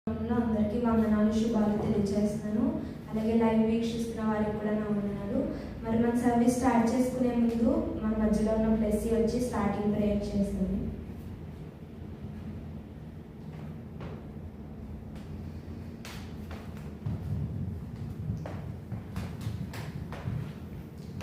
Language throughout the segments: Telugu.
అందరికీ వందనాలు, శుభాలు తెలియజేస్తున్నాను. అలాగే లైవ్ వీక్షిస్తున్న వారికి కూడా నా వందనాలు. మరి మన సర్వీస్ స్టార్ట్ చేసుకునే ముందు మన మధ్యలో ఉన్న ప్లెస్సీ వచ్చి స్టార్టింగ్ ప్రేయర్ చేస్తుంది.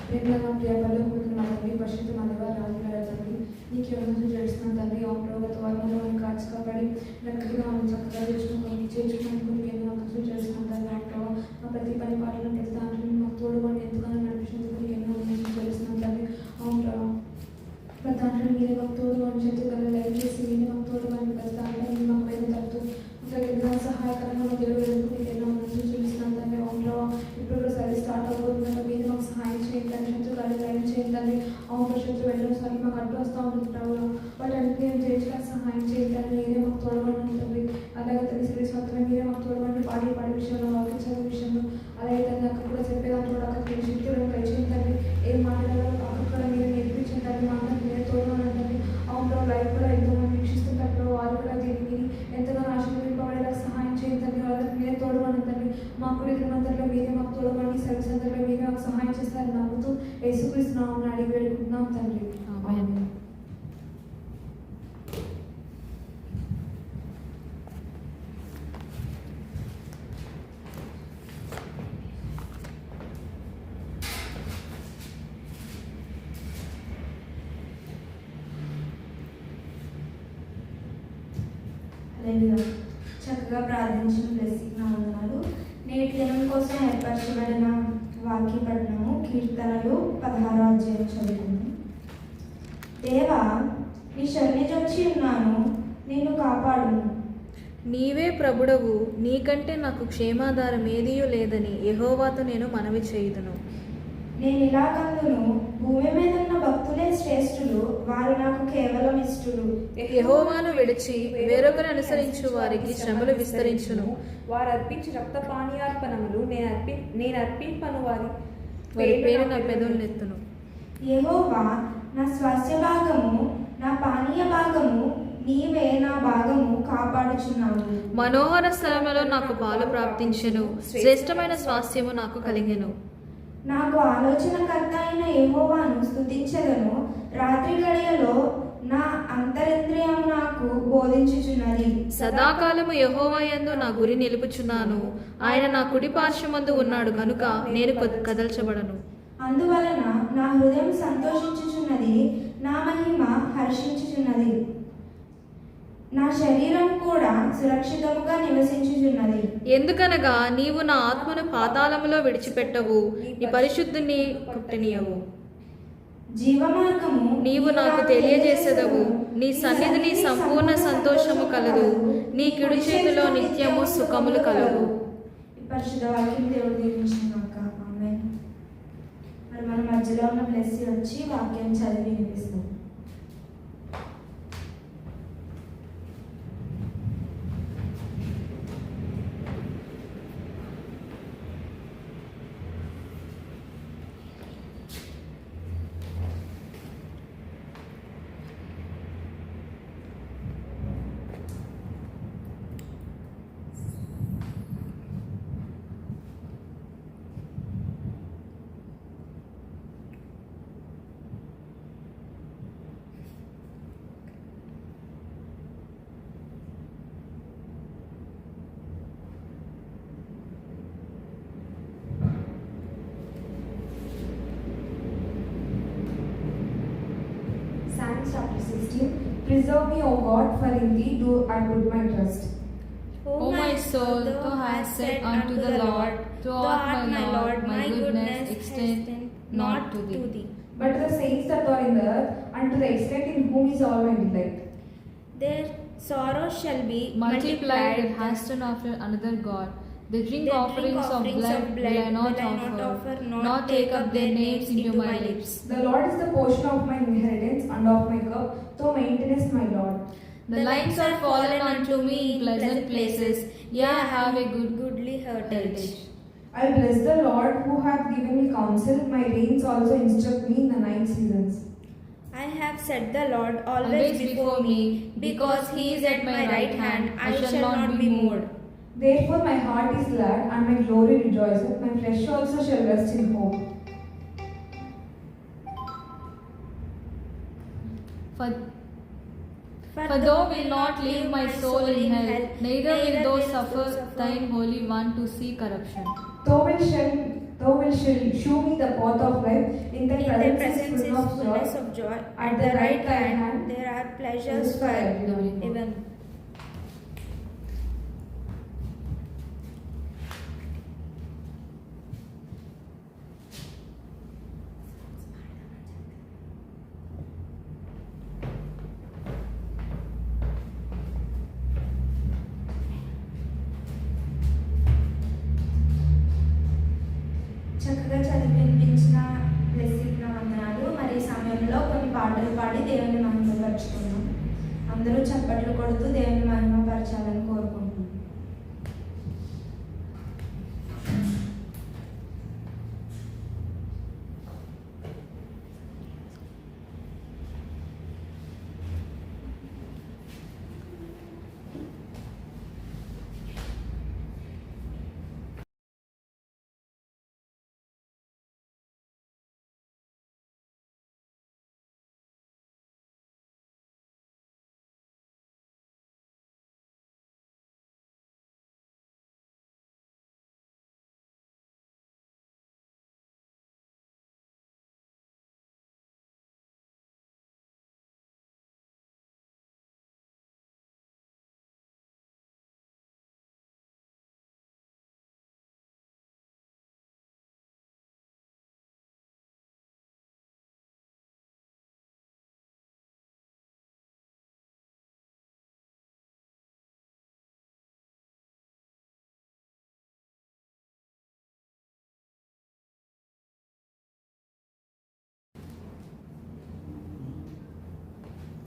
ప్రేమగా ప్రియపల్లి కూడిన మా తండ్రి, పరిశుద్ధ మనవ రాజుల తండ్రి, నీకు ఎవరు చేస్తున్నాను తండ్రి. గత వారంలో మనం కాచి కాబట్టి రెక్కడిగా మనం చక్కగా చేసుకుని చేర్చుకుని ఎన్నో ఖర్చులు చేస్తున్నాం తండ్రి. ఆటలో మా ప్రతి పని పాటలను ప్రతి దాంట్లో మాకు తోడు మనం ఎంతగానో నడిపించినందుకు ఎన్నో చేస్తున్నాం తండ్రి. అవును ప్రతి దాంట్లో మీరే మాకు తోడు అని చెప్పి కదా లైవ్ చేసి మీరే మాకు తోడు అని ప్రతి దాంట్లో మాకు పైన తప్పుతూ ఇంకా సహాయకరంగా మా దేవుడు ఎదుర్కొని ఎన్నో చూపిస్తున్నాం తండ్రి. అవును ఇప్పుడు సర్వీస్ స్టార్ట్ అవ్వబోతుందంటే మీరు మాకు సహాయం చేయండి, శత్రువులు లైవ్ చేయండి. అవును శత్రువు వెళ్ళడం మాకు అడ్డు వస్తూ ఉంటుంటావు, వాటి అన్నింటి నేను చేయించడానికి సహాయం చేయండి. మీరే మాకు తోడబడి ఉంటుంది. అలాగే తల్లి సర్వీస్ మాత్రమే మీరే మాకు తోడబడి పాడే విషయంలో వాక్య చదువు విషయంలో అలాగే తల్లి అక్కడ కూడా చెప్పేదాన్ని కూడా అక్కడ శక్తిలో కలిసిందండి. ఏం మాట్లాడాలో అక్కడ కూడా మీరే నేర్పించండి. మా అందరికి మీరే తోడబడండి. అవును లైవ్ కూడా ఎంతోమంది వీక్షిస్తుంటారు, వారు కూడా దీన్ని ఎంతగానో ఆశీర్వదింపబడేలా సహాయం చేయండి. వాళ్ళకి మీరే తోడబడండి. మాకు కూడా ఇద్దరు మీరే మాకు తోడబడి సర్వీస్ అందరిలో మీరే మాకు సహాయం చేస్తారని నమ్ముతూ యేసుక్రీస్తు నామమున అడిగి వేడుకుంటున్నాం తండ్రి. ఆమేన్. చక్కగా ప్రార్థించిన ప్లెస్సీకి నా వందనాలు. నేటి దినం కోసం ఏర్పరచబడిన వాక్య పఠనము కీర్తనలు 16వ అధ్యాయం చదువుకుందాం. దేవా, నీ శరణిజొచ్చి ఉన్నాను, నిన్ను కాపాడును. నీవే ప్రభుడవు, నీకంటే నాకు క్షేమాధారం ఏదియూ లేదని యెహోవాతో నేను మనవి చేయుదును. నేను ఇలాగందును, భూమి మీద ఉన్న భక్తులే శ్రేష్ఠులు, వారు నాకు కేవలం ఇష్టలు. యెహోవాను విడిచి వేరొకరు అనుసరించు వారికి శ్రమలు విస్తరించును. వారు అర్పించి రక్త పానీయార్పణములు నేను అర్పింపను, వారి పేరు నా పెదవులెత్తును. యెహోవా నా స్వాస్థ్య భాగము, నా పానీయ భాగము, నీవే నా భాగము కాపాడుచున్నావు. మనోహర స్థలములలో నాకు పాలు ప్రాప్తించెను, శ్రేష్టమైన స్వాస్థ్యము నాకు కలిగెను. నాకు ఆలోచనకర్త అయిన యెహోవాను స్తుతించెదను. రాత్రి గడియలో నా అంతరింద్రియము నాకు బోధించుచున్నది. సదాకాలము యెహోవా యందు నా గురి నిలుపుచున్నాను. ఆయన నా కుడి పార్శ్వమందు ఉన్నాడు కనుక నేను కదల్చబడను. అందువలన నా హృదయం సంతోషించుచున్నది, నా మహిమ హర్షించుచున్నది. నా శరీరం కూడా సురక్షితముగా నివసించుచున్నది. ఎందుకనగా నీవు నా ఆత్మను పాతాళములో విడిచిపెట్టవు, నీ పరిశుద్ధుని పుట్టనీయవు. జీవమార్గము నీవు నాకు తెలియజేసేదవు, నీ సన్నిధిని సంపూర్ణ సంతోషము కలదు, నీ కుడి చేతిలో నిత్యము సుఖములు కలవు. పరిశుద్ధ వాక్యం దేవుడు దీవించుగాక. ఆమేన్. మరి మన మధ్యలో ఉన్న ప్లెస్సీ వచ్చి వాక్యం చదివి వినిపిస్తుంది. Psalms chapter 16. Preserve me, O God, for in thee do I put my trust. O my soul, thou hast said unto the Lord, thou art my Lord, my goodness extend not to thee. But to the saints that are in the earth, and to the extent in whom is all my delight. Their sorrow shall be multiplied and hasten after another God. They drink offerings of blood will I not offer, not take up their names into my lips. The Lord is the portion of my inheritance and of my cup, thou maintainest my Lord. The lines are fallen unto me in pleasant places, yea, I have a goodly heritage. I bless the Lord who hath given me counsel, my reins also instruct me in the 9 seasons. I have set the Lord always before me, because he is at my right hand, I shall not be moved. Therefore my heart is glad and my glory rejoiceth, my flesh also shall rest in hope. For thou wilt not leave my soul in hell, neither wilt thou suffer thine holy one to see corruption. Thou wilt shew me the path of life, in thy presence is fullness of joy. At the right hand there are pleasures forever. చక్కగా చదివించిన బ్లెస్సింగ్ వందనాలు. మరి ఈ సమయంలో కొన్ని పాటలు పాడి దేవుని మహిమపరచుకున్నాం. అందరూ చప్పట్లు కొడుతూ దేవుని మహిమపరచాలని కోరుకుంటున్నాం.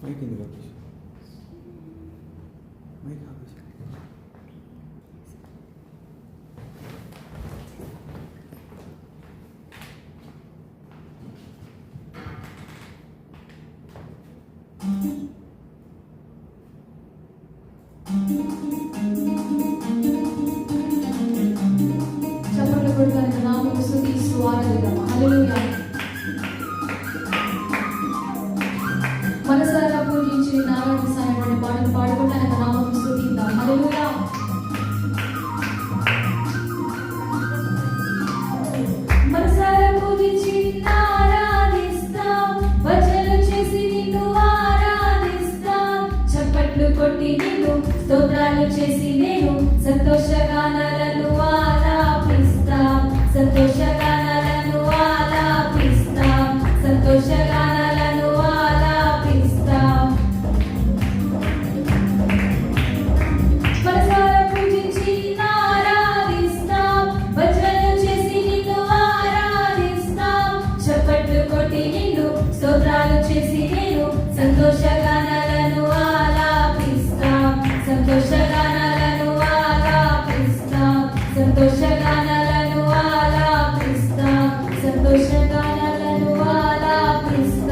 మైక్ ఎందుకు ఆపేసి మైక్ ఆపేసి చప్పట్లు కొడుతానికి నామమును స్తుతిస్తూ ఆరాధిద్దాం. హల్లెలూయా. మనసారా పూజించి నారాయణ సాయపడి పాటలు పాడుకుంటానికి నామమును స్తుతిద్దాం. హల్లెలూయా. మనసారా పూజించి ఆరాధిస్తాం, భజనలు చేసి నిన్ను ఆరాధిస్తాం, చప్పట్లు కొట్టి నిన్ను స్తోత్రాలు చేసి నేను సంతోషగానాలను ఆలాపిస్తాం, సంతోషగానాలను ఆలాపిస్తాం, సంతోషగానాలను ఆలాపిస్తాం. మనసారా పూజించి ఆరాధిస్తాం, భజనలు చేసి నిన్ను ఆరాధిస్తాం, చప్పట్లు కొట్టి నిన్ను స్తోత్రాలు చేసి నేను సంతోషగానాలను ఆలాపిస్తాం, సంతోషగానాలను ఆలాపిస్తాం, సంతోషగానాలను ఆలాపిస్తాం, సంతోషగానాలను ఆలాపిస్తాం.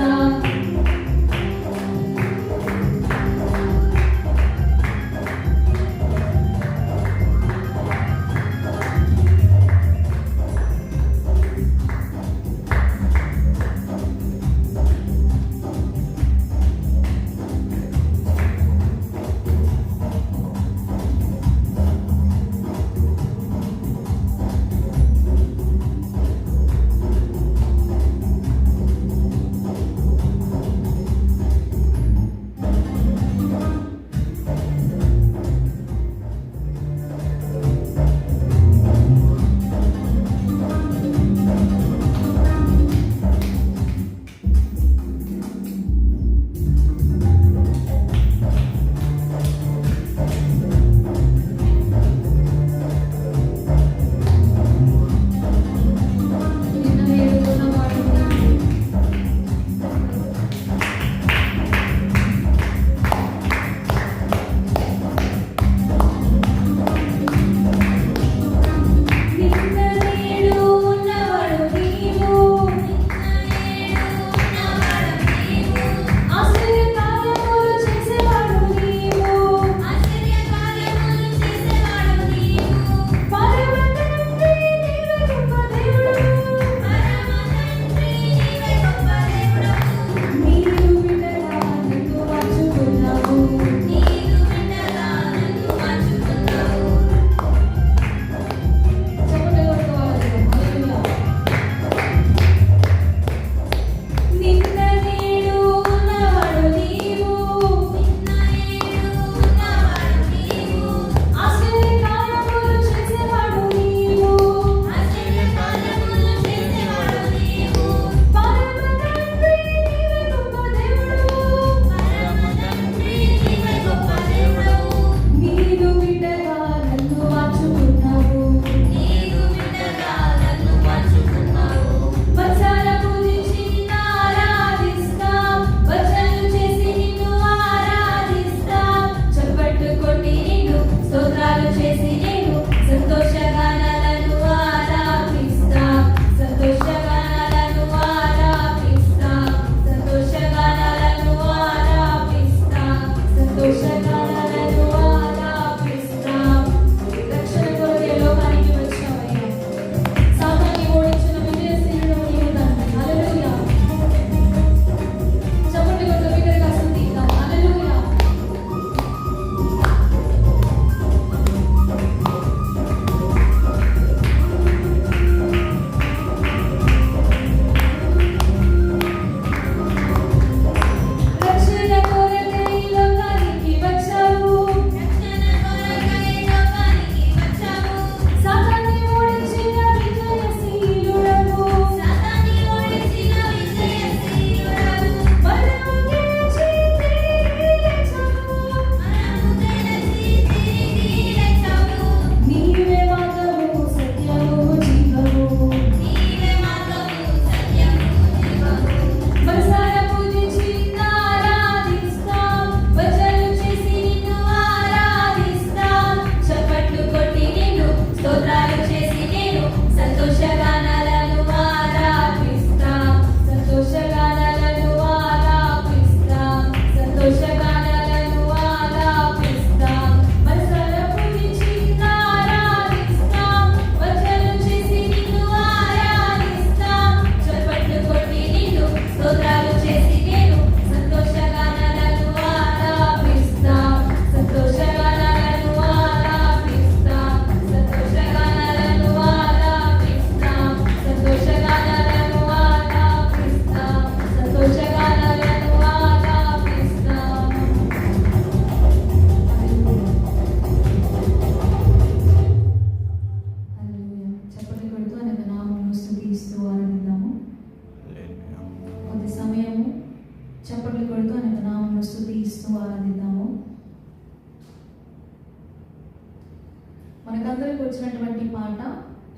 మనకందరికి వచ్చినటువంటి పాట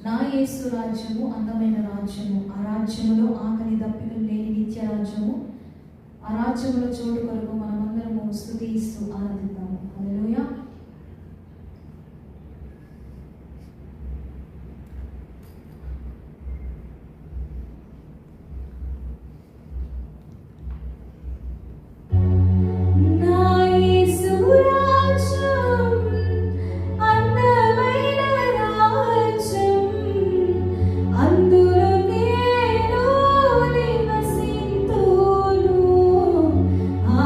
నా యేసు రాజ్యము అందమైన రాజ్యము, ఆ రాజ్యములో ఆకలి దప్పికలు లేని నిత్య రాజ్యము, ఆ రాజ్యములో చోటు కొరకు మనమందరము స్తుతిస్తూ ఆనందిద్దాము. హల్లెలూయా. ఆ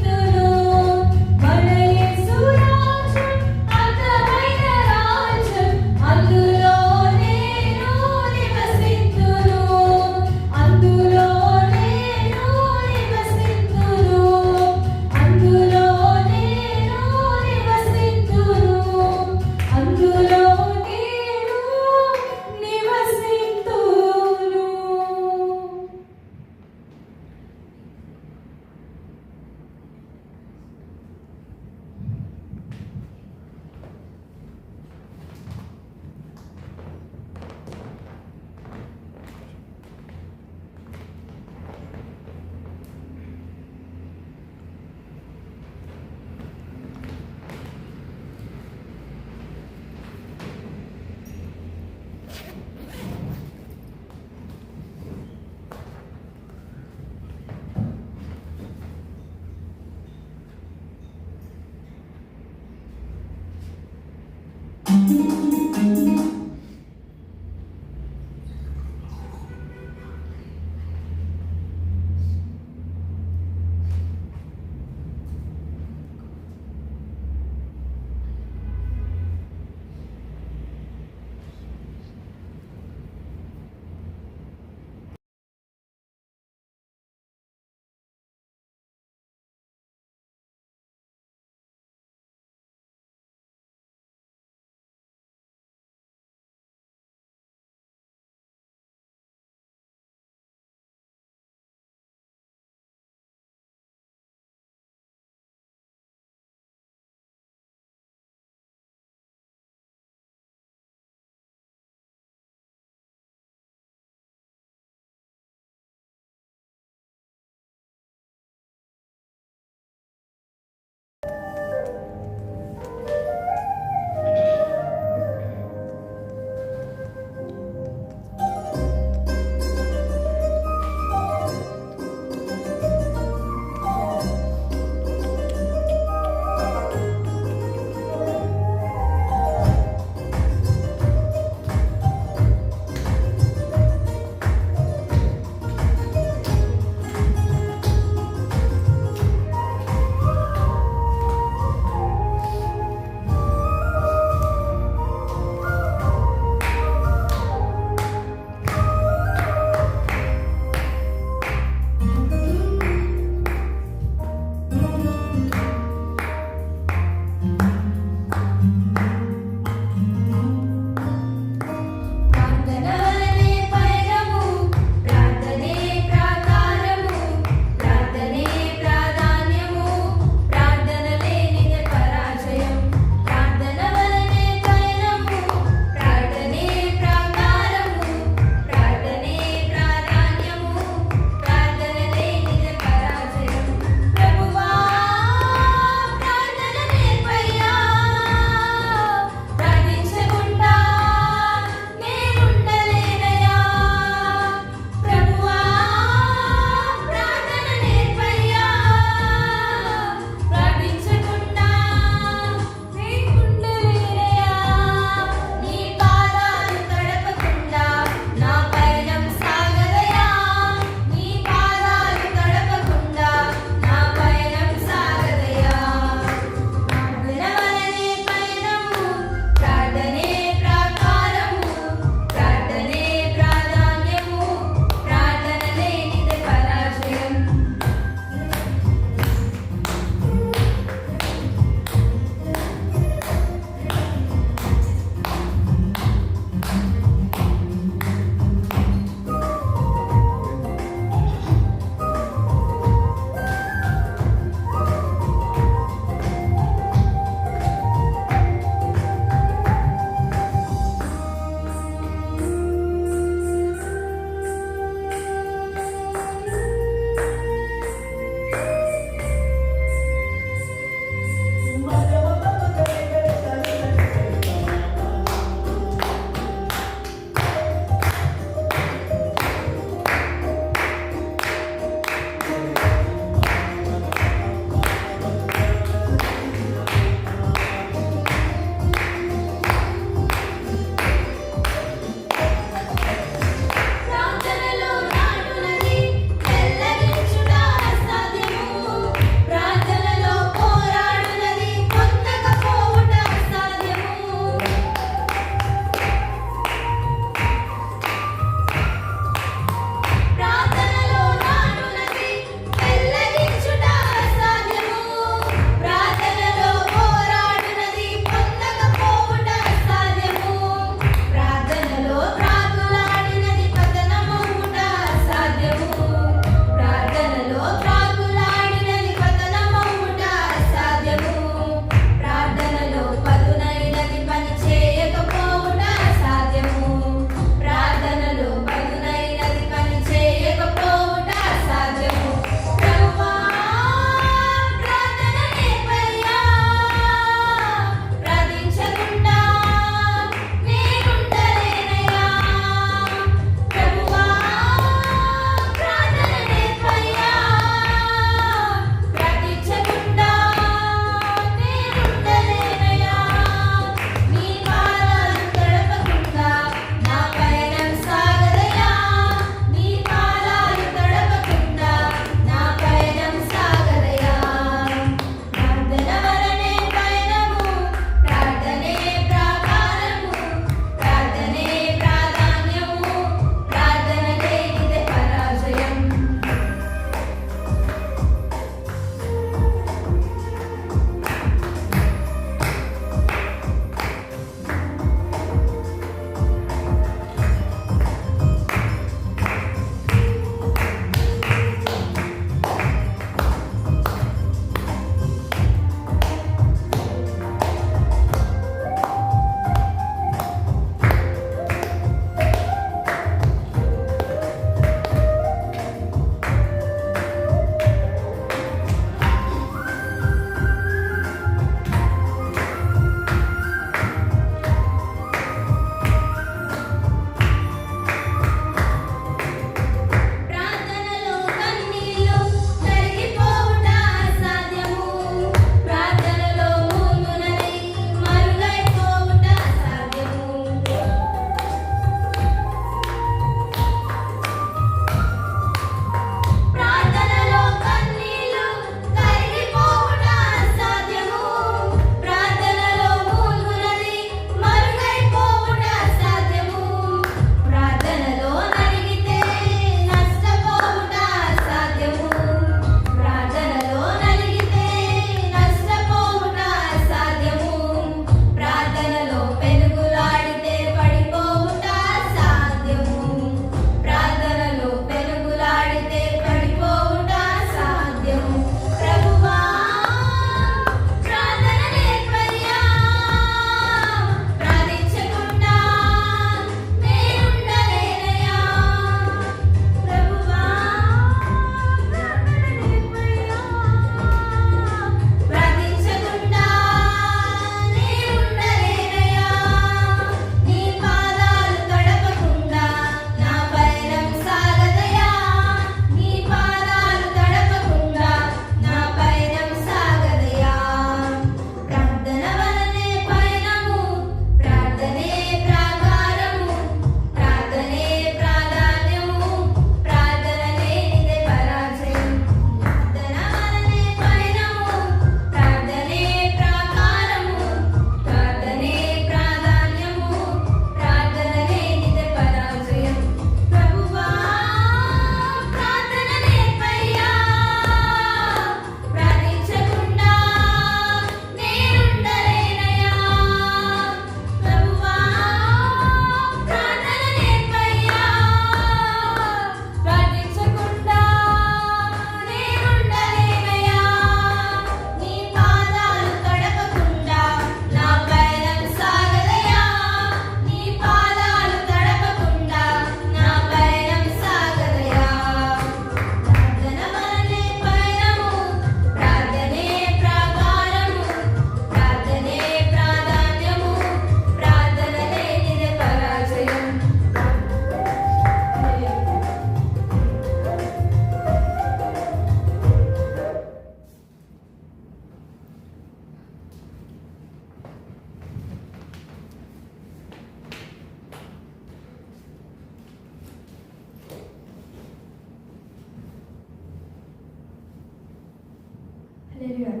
వెరీ వెల్.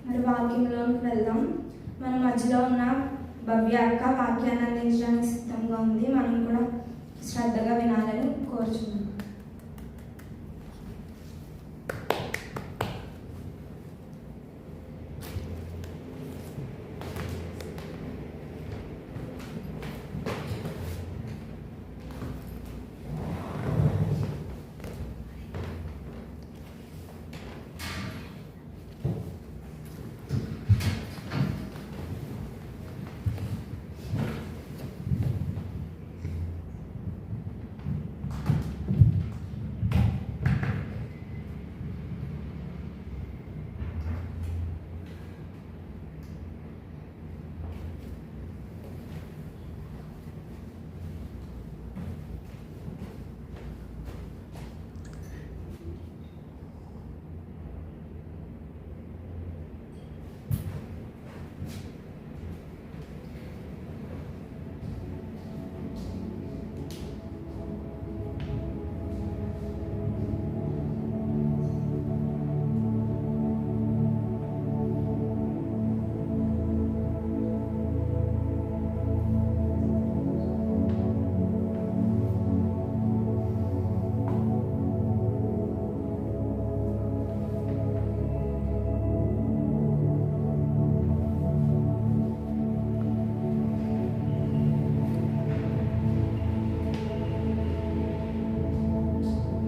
మరి వాక్యంలోకి వెళ్దాం. మన మధ్యలో ఉన్న భవ్య అక్క వాక్యాన్ని అందించడానికి సిద్ధంగా ఉంది. మనం కూడా శ్రద్ధగా వినాలని కోరుచున్నాం.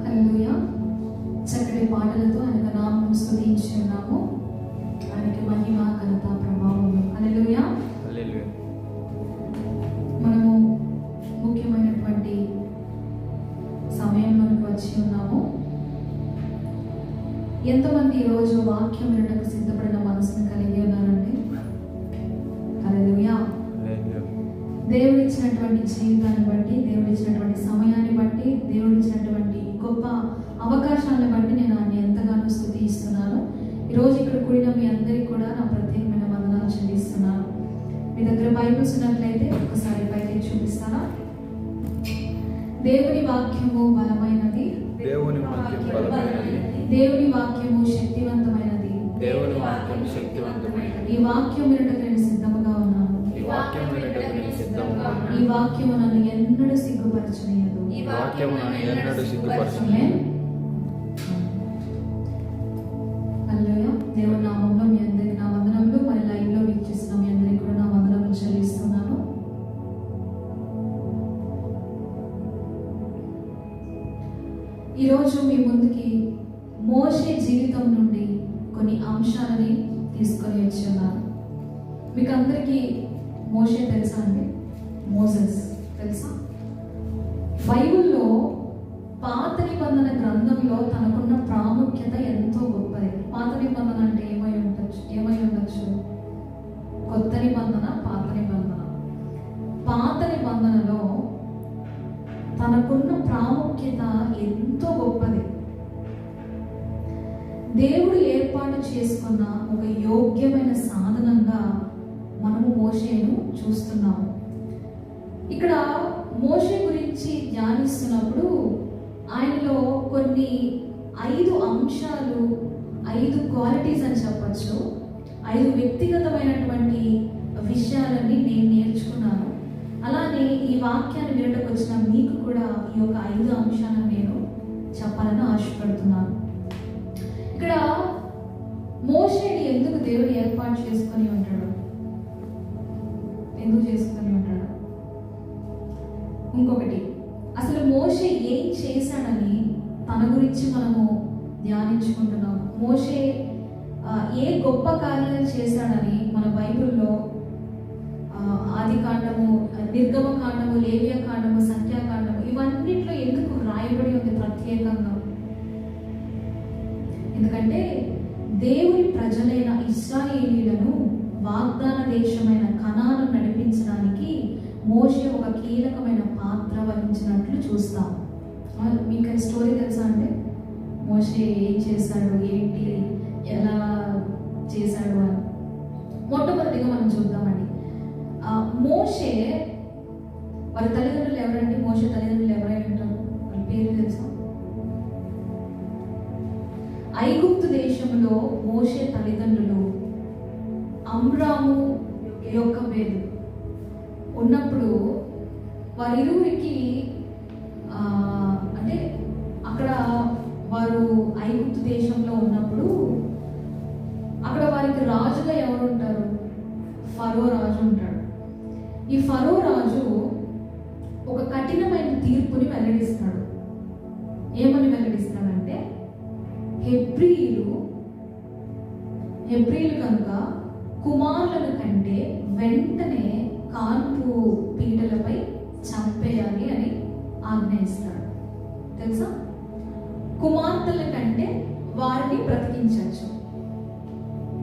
హల్లెలూయా. చక్కటి పాటలతో ఆయన నామం స్తుతించి ఉన్నాము. ఆయనకి మహిమ ఘనత ప్రభావం. హల్లెలూయా. హల్లెలూయా. మనము ముఖ్యమైనటువంటి సమయంలోనికి వచ్చి ఉన్నాము. ఎంతమంది ఈరోజు వాక్యం వినటకు సిద్ధపడిన మనసును కలిగి ఉన్నారండి? హల్లెలూయా. హల్లెలూయా. దేవుడిచ్చినటువంటి జీవితాన్ని బట్టి, దేవుడిచ్చినటువంటి సమయాన్ని బట్టి, దేవుడిచ్చినటువంటి గొప్ప అవకాశాలను బట్టి నేను ఆయన ఎంతగానో స్తుతిస్తున్నాను. ఈరోజు ఇక్కడ కూడిన మీ అందరికీ కూడా నా ప్రత్యేకమైన వందనాలు చెల్లిస్తున్నాను. మీ దగ్గర బైబిల్స్ ఉన్నట్లయితే ఒకసారి పైకి చూపిస్తారా? దేవుని వాక్యము బలమైనది, దేవుని వాక్యం బలమైనది, దేవుని వాక్యము శక్తివంతమైనది. దేవుని వాక్యం శక్తివంతమైనది. ఈ వాక్యం వినటకు నేను సిద్ధముగా ఉన్నాను. ఈ వాక్యం వినటకు నేను సిద్ధంగా ఈ ఉన్నాను. వాక్యము నన్ను ఎన్నడూ సిగ్గుపరచనీయదు. ఈ వాక్యం నన్ను ఎన్నడూ సిగ్గుపరచనీయదు. హల్లెలూయా. దేవుని నామములో మీ అందరికీ నా వందనములు. మరి లైవ్ లో వీక్షిస్తున్న మీ అందరికీ కూడా నా వందనములు చెల్లిస్తున్నాను. ఈరోజు మీ ముందుకి మోషే జీవితం నుండి కొన్ని అంశాలని తీసుకొని వచ్చి ఉన్నాను. మీకు అందరికీ మోషే తెలుసా అండి? మోసెస్ తెలుసా? బైబిల్లో పాత నిబంధన గ్రంథంలో తనకున్న ప్రాముఖ్యత ఎంతో గొప్పది. పాత నిబంధన అంటే ఏమై ఉండొచ్చు? కొత్త నిబంధన, పాత నిబంధన. పాత నిబంధనలో తనకున్న ప్రాముఖ్యత ఎంతో గొప్పది. దేవుడు ఏర్పాటు చేసుకున్న ఒక యోగ్యమైన సాధనంగా మనము మోషేను చూస్తున్నాము. ఇక్కడ మోషే గురించి ధ్యానిస్తున్నప్పుడు ఆయనలో కొన్ని 5 అంశాలు, 5 క్వాలిటీస్ అని చెప్పచ్చు, 5 వ్యక్తిగతమైనటువంటి విషయాలని నేను నేర్చుకున్నాను. అలానే ఈ వాక్యాన్ని వినటకు వచ్చిన మీకు కూడా ఈ యొక్క 5 అంశాలను నేను చెప్పాలని ఆశపడుతున్నాను. ఇక్కడ మోషేని ఎందుకు దేవుడు ఏర్పాటు చేసుకొని ఉంటాడు? ఎందుకు చేసుకొని ఉంటాడు? ఇంకొకటి, అసలు మోషే ఏం చేశాడని తన గురించి మనము ధ్యానించుకుంటున్నాం. మోషే ఏ గొప్ప కార్యాలు చేశాడని మన బైబిల్లో ఆది కాండము, నిర్గమ కాండము, లేవియా కాండము, సంఖ్యాకాండము ఇవన్నిట్లో ఎందుకు రాయబడి ఉంది ప్రత్యేకంగా? ఎందుకంటే దేవుని ప్రజలైన ఇశ్రాయేలీయులను వాగ్దాన దేశమైన కనాను నడిపించడానికి మోషే ఒక కీలకమైన పాత్ర వహించినట్లు చూస్తాం. మీకు ఈ స్టోరీ తెలుసా అంటే? మోషే ఏం చేశాడు, ఏంటి, ఎలా చేశాడు అని మొట్టమొదటిగా మనం చూద్దామండి. మోషే వాళ్ళ తల్లిదండ్రులు ఎవరండి? మోషే తల్లిదండ్రులు ఎవరైనా ఉంటారు? వాళ్ళ పేరు తెలుసా? ఐగుప్తు దేశంలో మోషే తల్లిదండ్రులు అమ్రాము యోకెబెదు ఉన్నప్పుడు వారిరువురికి అంటే అక్కడ వారు ఐగుప్తు దేశంలో ఉన్నప్పుడు అక్కడ వారికి రాజుగా ఎవరు ఉంటారు? ఫరో రాజు ఉంటాడు. ఈ ఫరో రాజు ఒక కఠినమైన తీర్పుని వెల్లడిస్తాడు. ఏమని వెల్లడిస్తాడంటే హెబ్రీలు కనుక కుమారులను కంటే వెంటనే కాన్పు పీటలపై చంపేయాలి అని ఆజ్ఞయిస్తాడు. తెలుసా? కుమార్తెల కంటే వారిని బ్రతికించవచ్చు.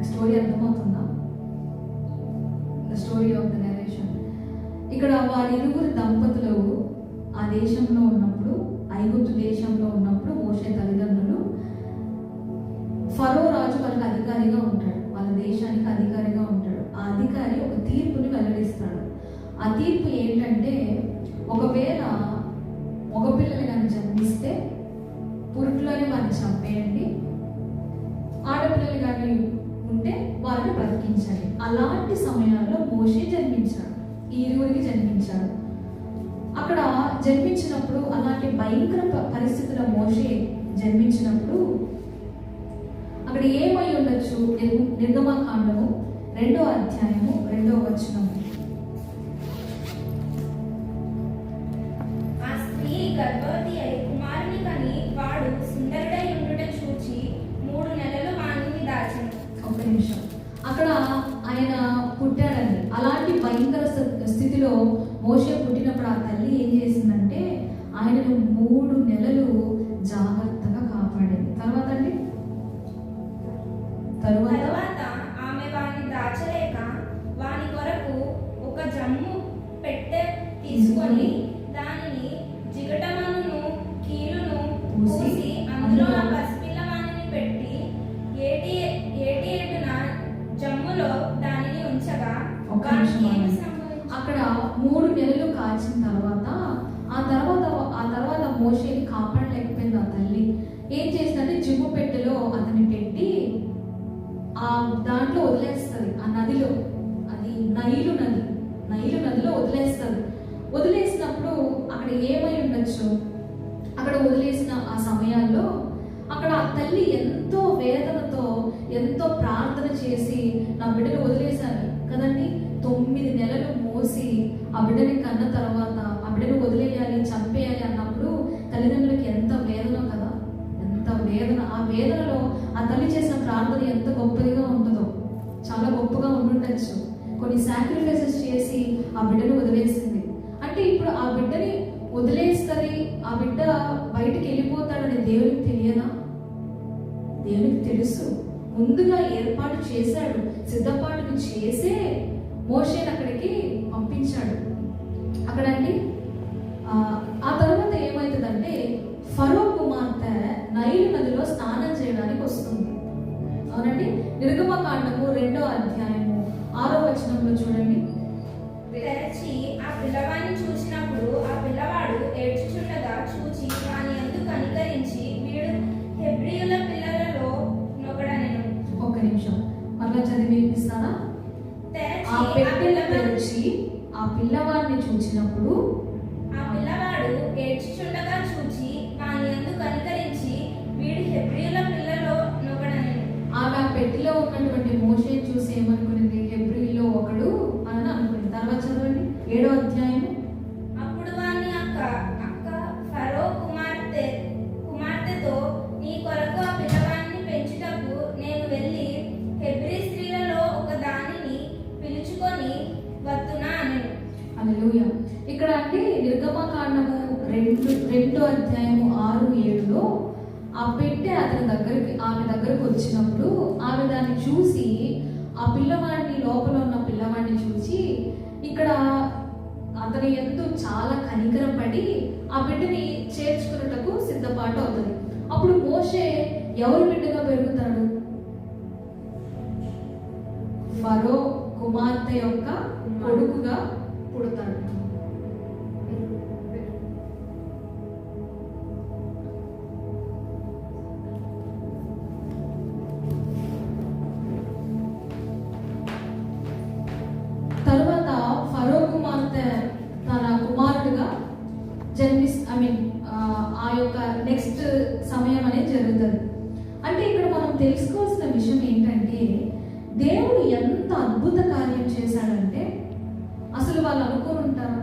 స్టోరీ అర్థమవుతుందా? The story of the narration. ఇక్కడ వారిరువురు దంపతులు ఆ దేశంలో ఉన్నప్పుడు, ఐగుప్తు దేశంలో ఉన్నప్పుడు మోషే తల్లిదండ్రులు, ఫరో రాజు వాళ్ళకి అధికారిగా ఉంటాడు, వాళ్ళ దేశానికి అధికారిగా ఉంటాడు. ఆ అధికారి ఒక తీర్పుని వెల్లడిస్తాడు. ఆ తీర్పు ఏంటంటే, ఒకవేళ మగపిల్లలు కానీ జన్మిస్తే పురుట్లోనే వారిని చంపేయండి, ఆడపిల్లలు కానీ ఉంటే వారిని బ్రతికించండి. అలాంటి సమయాల్లో మోషే జన్మించాడు, ఈ ఇరువురికి జన్మించాడు. అక్కడ జన్మించినప్పుడు అలాంటి భయంకర పరిస్థితుల్లో మోషే జన్మించినప్పుడు అక్కడ ఏమై ఉండొచ్చు? నిర్గమకాండము 2వ అధ్యాయము 2వ వచనము. ఆ స్త్రీ గర్భవతి అయి కుమారుని కని వాడు సుందరుడై ఉండుట చూచి 3 నెలలు వానిని దాచెను. ఒక నిమిషం. అక్కడ ఆయన పుట్టాడని, అలాంటి భయంకర స్థితిలో మోషే పుట్టినప్పుడు ఆ తల్లి ఏం చేసిందంటే ఆయనను 3 నెలలు జాగ్రత్తగా కాపాడింది. తర్వాత అండి తరువాత ఆమె వాని దాచలేక వాని కొరకు ఒక జమ్ము పెట్టె తీసుకొని దానిని జిగటమనును కీలును పూసి అందులో ఆ పసిపిల్ల వానిని పెట్టి ఏటి ఎటున జమ్ములో దానిని ఉంచగా అక్కడ 3 నెలలు కాచిన తర్వాత ఆ తర్వాత మోషేని కాపాడలేకపోయింది ఆ తల్లి. ఏం చేసిందంటే జిమ్ము పెట్టెలో అతన్ని పెట్టి ఆ దాంట్లో వదిలేస్తుంది. ఆ నదిలో, అది నైలు నదిలో వదిలేస్తుంది. వదిలేసినప్పుడు అక్కడ ఏమై ఉండొచ్చు? అక్కడ వదిలేసిన ఆ సమయాల్లో అక్కడ ఆ తల్లి ఎంతో వేదనతో ఎంతో ప్రార్థన చేసి నా బిడ్డను వదిలేశాను కదండి. 9 నెలలు మోసి ఆ బిడ్డని కన్న తర్వాత ఆ బిడ్డను వదిలేయాలి, చంపేయాలి అన్నప్పుడు తల్లిదండ్రులకి ఎంత వేదన కదా, ఎంత వేదన. ఆ వేదనలో ఆ తల్లి చేసిన ప్రార్థన ఎంత గొప్పదిగా ఉంటుందో, చాలా గొప్పగా ఉండుండొచ్చు. కొన్ని సాక్రిఫైసెస్ చేసి ఆ బిడ్డను వదిలేసింది. అంటే ఇప్పుడు ఆ బిడ్డని వదిలేస్తుంది, ఆ బిడ్డ బయటికి వెళ్ళిపోతాడని దేవునికి తెలియదా? దేవునికి తెలుసు. ముందుగా ఏర్పాటు చేశాడు, సిద్ధపాటును చేసే మోషేని అక్కడికి పంపించాడు. అక్కడండి ఆ తర్వాత ఏమవుతుందంటే ఫరో కుమార్తె నైలు నదిలో స్నానం చేయడానికి వస్తుంది. అవునండి. నిర్గమకాండము 2వ అధ్యాయము 6వ వచనంలో చూడండి. తెరచి ఆ పిల్లవాడిని చూసినప్పుడు ఆ పిల్లవాడు ఏడ్చుచుండగా చూచి వాని యందు కనికరించి వీడు హెబ్రీయుల పిల్లలలో నొకడనెను. ఒక్క నిమిషం మరలా చదివి వినిపిస్తారా? ఆ పెట్టెను తెరచి ఆ పిల్లవాడిని చూసినప్పుడు ఆ పిల్లవాడు ఏడ్చుచుండగా చూచి వాని యందు కనికరించి వీడు హెబ్రీయుల పిల్లలో నొకడనెను. ఆమె ఆ పెట్టెలో ఉన్నటువంటి మోషే చూసి ఏమనుకునేది? హెబ్రీలో ఒకడు అని అనుకునేది. తర్వాత చదవండి 7వ అధ్యాయం. అప్పుడు వాని అక్క ఫరో కుమార్తెతో నీ కొరకు ఆ పిల్లవాడిని పెంచుటకు నేను వెళ్ళి హెబ్రీ స్త్రీలలో ఒక దానిని పిలుచుకొని వత్తునా అనెను. హల్లెలూయా. ఇక్కడ అంటే నిర్గమకాండము 2వ అధ్యాయము 6-7లో ఆ పెట్టె ఆమె దగ్గరికి వచ్చినప్పుడు ఆమె దాన్ని చూసి ఆ పిల్లవాడిని, లోపల ఉన్న పిల్లవాడిని చూసి ఇక్కడ అతని యందు చాలా కనికరపడి ఆ బిడ్డని చేర్చుకున్నటకు సిద్ధపాటు అవుతుంది. అప్పుడు మోషే ఎవరు బిడ్డగా పెరుగుతాడు? ఫరో కుమార్తె యొక్క కొడుకుగా పుడతాడు. వాళ్ళు అనుకోని ఉంటారా?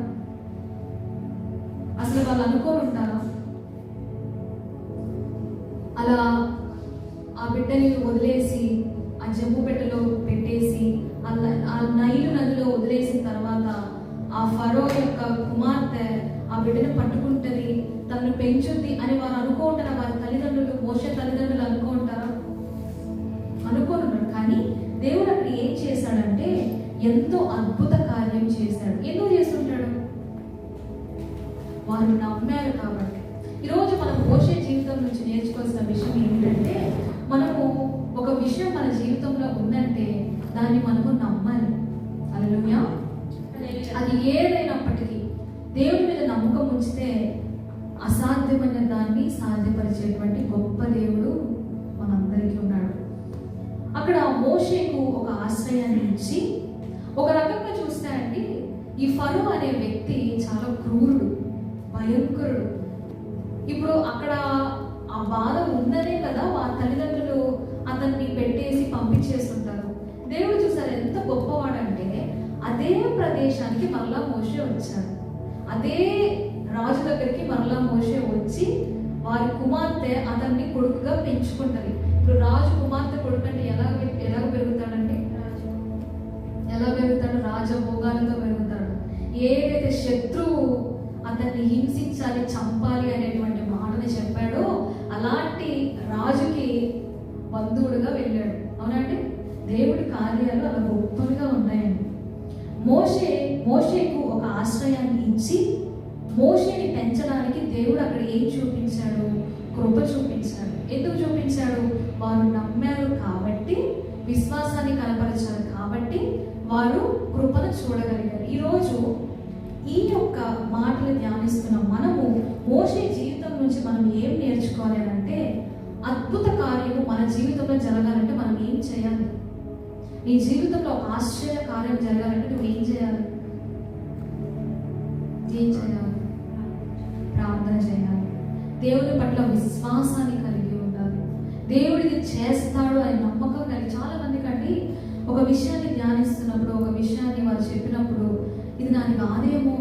అసలు వాళ్ళు అనుకోని ఉంటారా? అలా ఆ బిడ్డని వదిలేసి ఆ జమ్ము పెట్టెలో పెట్టేసి ఆ నైలు నదిలో వదిలేసిన తర్వాత ఆ ఫరో యొక్క కుమార్తె ఆ బిడ్డను పట్టుకుంటుంది, తనను పెంచుద్ది అని వారు అనుకుంటారా? వారి తల్లిదండ్రులు, మోషే తల్లిదండ్రులు అనుకుంటారా? అనుకోనున్నాడు. కానీ దేవుడు అక్కడ ఏం చేశాడంటే ఎంతో అద్భుత కార్యం చేశాడు. ఎందుకు చేస్తుంటాడు? వారు నమ్మారు కాబట్టి. ఈరోజు మనం మోషే జీవితం నుంచి నేర్చుకోవాల్సిన విషయం ఏంటంటే, మనము ఒక విషయం మన జీవితంలో ఉందంటే దాన్ని మనము నమ్మాలి. హల్లెలూయా. అది ఏదైనప్పటికీ దేవుడి మీద నమ్మకం ఉంచితే అసాధ్యమైన దాన్ని సాధ్యపరిచేటువంటి గొప్ప దేవుడు మనందరికీ ఉన్నాడు. అక్కడ మోషేకు ఒక ఆశ్రయాన్ని ఇచ్చి, ఒక రకంగా చూస్తే అండి ఈ ఫరో అనే వ్యక్తి చాలా క్రూరుడు, భయంకరుడు. ఇప్పుడు అక్కడ ఆ బాధ ఉందనే కదా వారి తల్లిదండ్రులు అతన్ని పెట్టేసి పంపించేస్తుంటారు. దేవుడు చూసారు ఎంత గొప్పవాడంటే అదే ప్రదేశానికి మరలా మోషే వచ్చాడు. అదే రాజు దగ్గరికి మరలా మోషే వచ్చి వారి కుమార్తె అతన్ని కొడుకుగా పెంచుకుంటది. ఇప్పుడు రాజు కుమార్తె కొడుకు అంటే ఎలా పెరుగుతాడంటే, ఎలా పెరుగుతాడు? రాజభోగాలతో పెరుగుతాడు. ఏదైతే శత్రువు అతన్ని హింసించాలి, చంపాలి అనేటువంటి మాటని చెప్పాడో అలాంటి రాజుకి బంధువుడుగా వెళ్ళాడు. అవునండి, దేవుడి కార్యాలు అలా గొప్పగా ఉన్నాయండి. మోషేకు ఒక ఆశ్రయాన్ని ఇచ్చి మోషేని పెంచడానికి దేవుడు అక్కడ ఏం చూపించాడు? కృప చూపించాడు. ఎందుకు చూపించాడు? వారు నమ్మారు కాబట్టి, విశ్వాసాన్ని కనపరిచారు కాబట్టి వారు కృపను చూడగలిగారు. ఈరోజు ఈ యొక్క మాటలు ధ్యానిస్తున్న మనము మోషే జీవితం నుంచి మనం ఏం నేర్చుకోవాలి అంటే, అద్భుత కార్యము మన జీవితంలో జరగాలంటే మనం ఏం చేయాలి? నీ జీవితంలో ఒక ఆశ్చర్య కార్యం జరగాలంటే నువ్వు ఏం చేయాలి? ఏం చేయాలి? ప్రార్థన చేయాలి. దేవుని పట్ల విశ్వాసాన్ని కలిగి ఉండాలి. దేవుడిది చేస్తాడు అని నమ్మకం కలిగి. చాలా మందికి అండి ఒక విషయాన్ని ధ్యానిస్తున్నప్పుడు, ఒక విషయాన్ని వారు చెప్పినప్పుడు, ఇది నాది కాదేమో,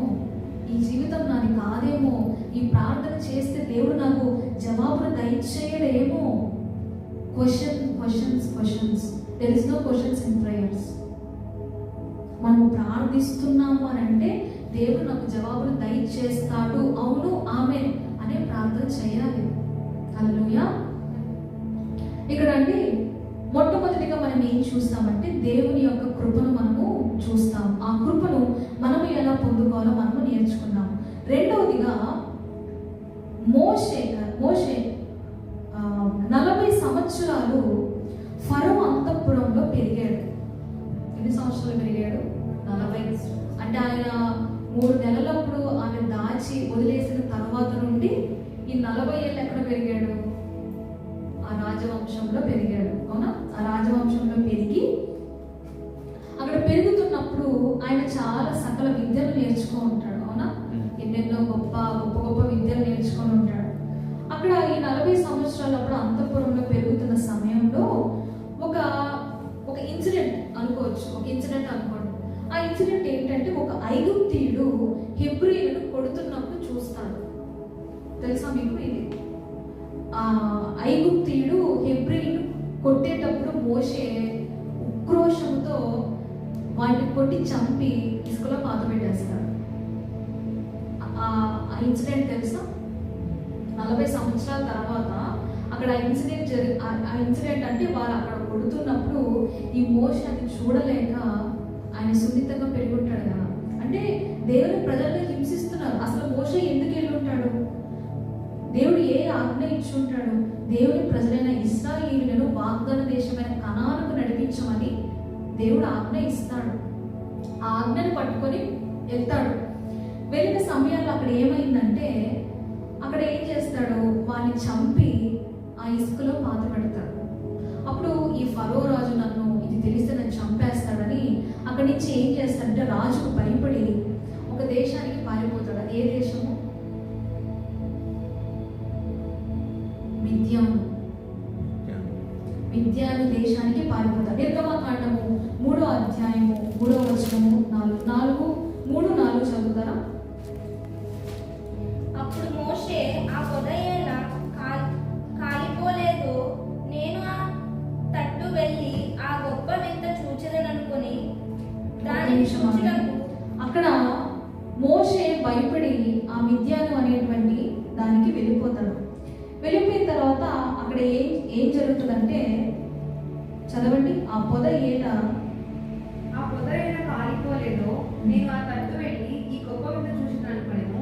ఈ జీవితం నాది కాదేమో, ఈ ప్రార్థన చేస్తే దేవుడు నాకు జవాబును దయచేయడేమో. Questions. There is no questions in prayers. మనము ప్రార్థిస్తున్నాము అని అంటే దేవుడు నాకు జవాబును దయచేస్తాడు, అవును ఆమేన్ అనే ప్రార్థన చేయాలి. హల్లెలూయా. ఇక్కడ అండి మొట్టమొదటిగా మనం ఏం చూస్తామంటే దేవుని యొక్క కృపను మనము చూస్తాం. ఆ కృపను మనము ఎలా పొందుకోవాలో మనము నేర్చుకున్నాం. రెండవదిగా మోషే 40 సంవత్సరాలు ఫరో అంతఃపురంలో పెరిగాడు. ఎన్ని సంవత్సరాలు పెరిగాడు? 40. అంటే ఆయన 3 నెలలప్పుడు ఆమె దాచి వదిలేసిన తర్వాత నుండి ఈ 40 ఏళ్ళు ఎక్కడ పెరిగాడు? ఆ రాజవంశంలో పెరిగాడు. అవునా? ఆ రాజవంశంలో పెరిగి అక్కడ పెరుగుతున్నప్పుడు ఆయన చాలా సకల విద్యలు నేర్చుకో ఉంటాడు. అవునా? ఎన్నెన్నో గొప్ప విద్యలు నేర్చుకొని ఉంటాడు. అక్కడ ఈ 40 సంవత్సరాలు అప్పుడు అంతఃపురంలో పెరుగుతున్న సమయంలో ఒక ఇన్సిడెంట్ అనుకోవచ్చు. అనుకోండి. ఆ ఇన్సిడెంట్ ఏంటంటే, ఒక ఐగుప్తీయుడు హెబ్రీయులను కొడుతున్నప్పుడు చూస్తాడు. తెలుసా మీకు ఇది? ఆ ఐగుప్తీయుడు హెబ్రీయులను కొట్టేటప్పుడు మోషే ఉక్రోషంతో వాటిని కొట్టి చంపి ఇసుకలో పాత పెట్టేస్తాడు. ఆ ఇన్సిడెంట్ తెలుసా? 40 సంవత్సరాల తర్వాత అక్కడ ఆ ఇన్సిడెంట్ అంటే వారు అక్కడ కొడుతున్నప్పుడు ఈ మోషే అది చూడలేక ఆయన సున్నితంగా పెరుగుంటాడు కదా. అంటే దేవుని ప్రజలను హింసిస్తున్నారు. అసలు మోషే ఎందుకు వెళ్ళి ఉంటాడు? దేవుడు ఏ ఆజ్ఞ ఇచ్చి ఉంటాడు? దేవుని ప్రజలైన ఇశ్రాయేలులను వాగ్దాన దేశమైన కనానుకు నడిపించమని దేవుడు ఆజ్ఞ ఇస్తాడు. ఆ ఆజ్ఞను పట్టుకొని వెళ్తాడు. వెళ్ళిన సమయాల్లో అక్కడ ఏమైందంటే, అక్కడ ఏం చేస్తాడు? వాడిని చంపి ఆ ఇసుకలో పాత పెడతాడు. అప్పుడు ఈ ఫరో రాజు నన్ను ఇది తెలిస్తే నన్ను చంపేస్తాడని అక్కడి నుంచి ఏం చేస్తాడంటే, రాజుకు భయపడి ఒక దేశానికి పారిపోతాడు. అది ఏ దేశము? మిద్యాను దేశానికి పారిపోతాడు. నిర్గమకాండము 3వ అధ్యాయము 3వ వచనము 4 తర్వాత అక్కడ ఏం జరుగుతుందంటే, చదవండి. ఆ పొద ఏట కాలిపోలేదో నేను ఆ తట్టు వెళ్ళి ఈ గొప్ప వింత చూసిననుకునేను.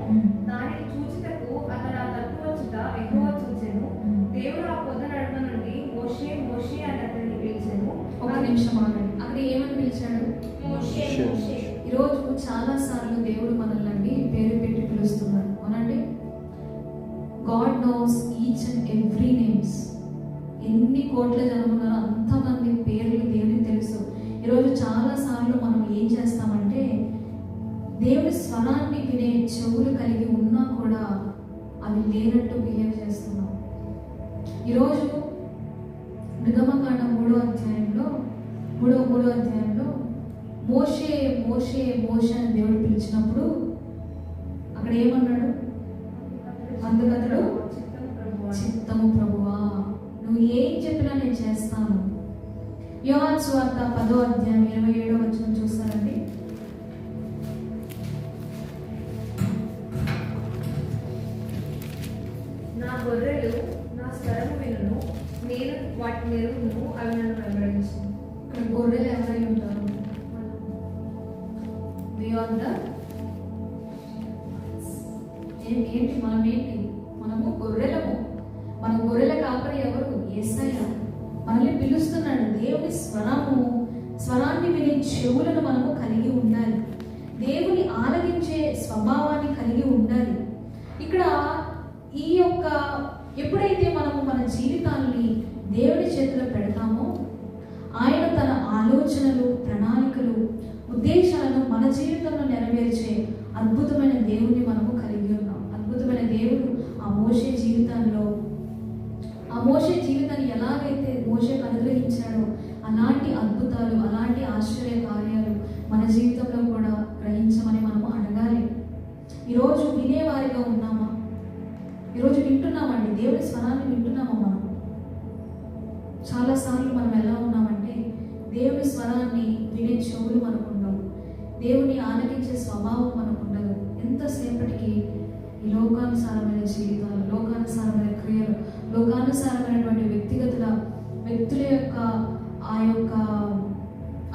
దానిని చూచుటకు అతడు ఆ తట్టు వచ్చుట ఎక్కువ చూచెను. దేవుడు ఆ పొద నడుమ నుండి మోషే మోషే అని అతన్ని పిలిచాను. ఒక నిమిషం ఆగండి. అక్కడ ఏమని పిలిచాడు? మోషే మోషే. ఈరోజు చాలా సార్లు దేవుడు మనల్ని పేరు పెట్టి పిలుస్తున్నాడు. అవునండి. God knows each and every names. ఎన్ని కోట్ల జనం ఉన్నారో అంతమంది పేర్లు దేవునికి తెలుసు. ఈరోజు చాలా సార్లు మనం ఏం చేస్తామంటే, దేవుడి స్వరాన్ని వినే చెవులు కలిగి ఉన్నా కూడా అవి లేనట్టు బిహేవ్ చేస్తున్నాం. ఈరోజు నిర్గమకాండ 3వ అధ్యాయంలో మోషే మోషే మోషే అని దేవుడు పిలిచినప్పుడు అక్కడ ఏమన్నాడు? అందుకతడు చిత్తము ప్రభువా, నువ్వు ఏం చెప్పినా నేను చేస్తాను. యోహాను సువార్త 10వ అధ్యాయం 27వ వచనం చూస్తారండి. నా గొర్రెలు నా స్వరము వినును, నేను వాటి మెరుగును, అవి నన్ను వెంబడించును. ఇక్కడ గొర్రెలు ఎవరై ఉంటారు? ఏంటి మనం? మనము గొర్రెలము. మన గొర్రెల కాపరి ఎవరు? యేసయ్య. మనల్ని పిలుస్తున్నాడు. దేవుని స్వరాన్ని వినే చెవులను మనము కలిగి ఉండాలి. దేవుని ఆలకించే స్వభావాన్ని కలిగి ఉండాలి. ఇక్కడ ఈ యొక్క ఎప్పుడైతే మనము మన జీవితాన్ని దేవుని చేతిలో పెడతామో, ఆయన తన ఆలోచనలు, ప్రణాళికలు, ఉద్దేశాలను మన జీవితంలో నెరవేర్చే అద్భుతమైన దేవుని మనము కలిగి ఉన్నాం. అద్భుతమైన దేవుడు ఆ మోషే జీవితాన్ని ఎలాగైతే మోషేకు అనుగ్రహించాడో అలాంటి అద్భుతాలు, అలాంటి ఆశ్చర్య కార్యాలు మన జీవితంలో కూడా గ్రహించమని మనము అడగాలి. ఈరోజు వినేవారిగా ఉన్నామా? ఈరోజు వింటున్నామండి, దేవుని స్వరాన్ని వింటున్నామా? మనం చాలాసార్లు మనం ఎలా ఉన్నామంటే, దేవుని స్వరాన్ని వినే చెవులు మనకు ఉండవు, దేవుని ఆలకించే స్వభావం మనకు ఉండదు. ఎంతసేపటికి ఈ లోకానుసారమైన జీవితాలు, లోకానుసారమైన క్రియలు, లోకానుసారమైనటువంటి వ్యక్తుల యొక్క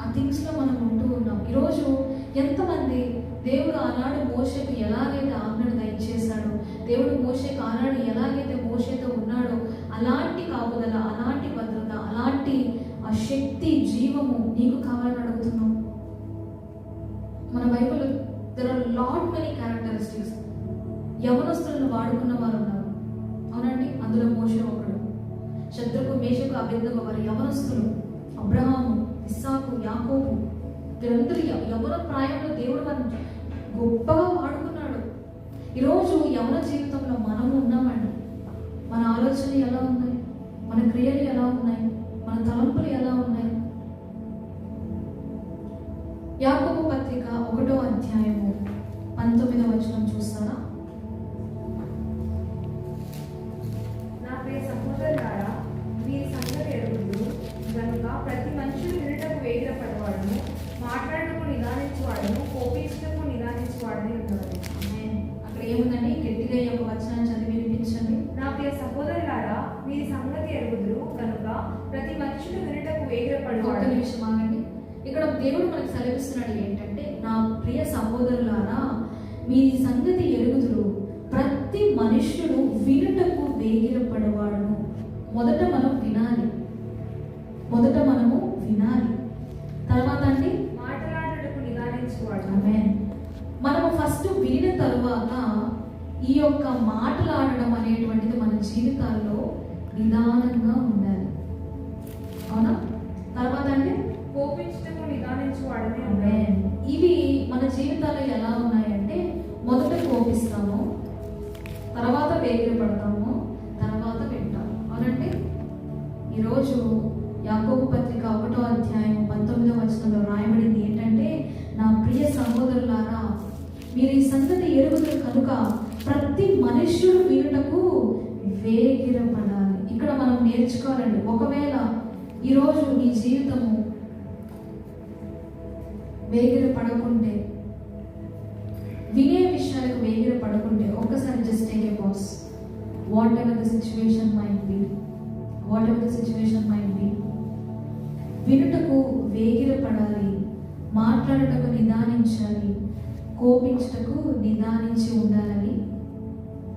ఆ థింగ్స్లో మనం ఉంటూ ఉన్నాం. ఈరోజు ఎంతమంది దేవుడు ఆనాడు మోషేకు ఎలాగైతే ఆజ్ఞను దయచేశాడో, దేవుడు మోషేకు ఆనాడు ఎలాగైతే మోషేతో ఉన్నాడో అలాంటి కాపుదల, అలాంటి భద్రత, అలాంటి ఆ శక్తి, జీవము నీకు కావాలని అడుగుతున్నాం. మన Bible there are lot many characteristics. యవనస్తులను వాడుకున్న వారు ఉన్నారు, అవునండి. అందులో మోషే ఒకడు. శద్రకు, మేషకు, అబేద్నెగో వారు యవనస్తులు. అబ్రహాము, ఇస్సాకు, యాకోబు వీరందరూ యవన ప్రాయంలో దేవుడు వారిని గొప్పగా వాడుకున్నాడు. ఈరోజు యవన జీవితంలో మనము ఉన్నామండి. మన ఆలోచనలు ఎలా ఉన్నాయి? మన క్రియలు ఎలా ఉన్నాయి? మన తలంపులు ఎలా ఉన్నాయి? యాకోబు పత్రిక 1వ అధ్యాయము 19వ వచనం చూస్తారా? నా ప్రియ సహోదరులారా, వీరి సంగతి ఎరుగుదురు గనుక ప్రతి మనుషుడు వినుటకు వేగిరపడవాడును, మాట్లాడటకు నిదానించువాడును, కోపించుటకు నిదానించువాడని ఉన్నది. అక్కడ ఏముందండి? గట్టిగా ఈ యొక్క వచనాన్ని చదివి వినిపించండి. నా ప్రియ సహోదరులారా, వీరి సంగతి ఎరుగుదురు కనుక ప్రతి మనుషుడు వినుటకు వేగిరపడవాడు. ఒక్క నిమిషం ఆగండి. ఇక్కడ దేవుడు మనకు సెలవిస్తున్నాడు ఏంటంటే, నా ప్రియ సహోదరులారా, మీ సంగతి ఎరుగుదురు, ప్రతి మనుష్యుడు వినుటకు వేగిరపడవాడును. మొదట మనము వినాలి. తర్వాత అండి మాట్లాడటకు నిదానించువాడు. మనము ఫస్ట్ వినిన తరువాత ఈ యొక్క మాట్లాడడం అనేటువంటిది మన జీవితాల్లో నిదానంగా ఉండాలి, అవునా? తర్వాత అంటే కోపించటకు నిదానించువాడని. ఇవి మన జీవితాల్లో ఎలా ఉన్నాయంటే, మొదట కోపిస్తాము, తర్వాత వేగిరపడతాము, తర్వాత వింటాము, అవునండి. ఈరోజు యాకోబు పత్రిక 1వ అధ్యాయం 19వ వచనంలో రాయబడింది ఏంటంటే, నా ప్రియ సహోదరులారా, మీరు ఈ సంగతి ఎరుగుదురు కనుక ప్రతి మనుష్యుడు వినుటకు వేగిరపడాలి. ఇక్కడ మనం నేర్చుకోవాలండి. ఒకవేళ ఈరోజు నీ జీవితము వేగిరపడకుంటే, వినే విషయాలకు వేగిరపడకుంటే, ఒక్కసారి just take a pause. Whatever the situation might be, whatever the situation might be. వినుటకు వేగిరపడాలి, మాట్లాడుటకు నిదానించాలి, కోపించుటకు నిదానించి ఉండాలని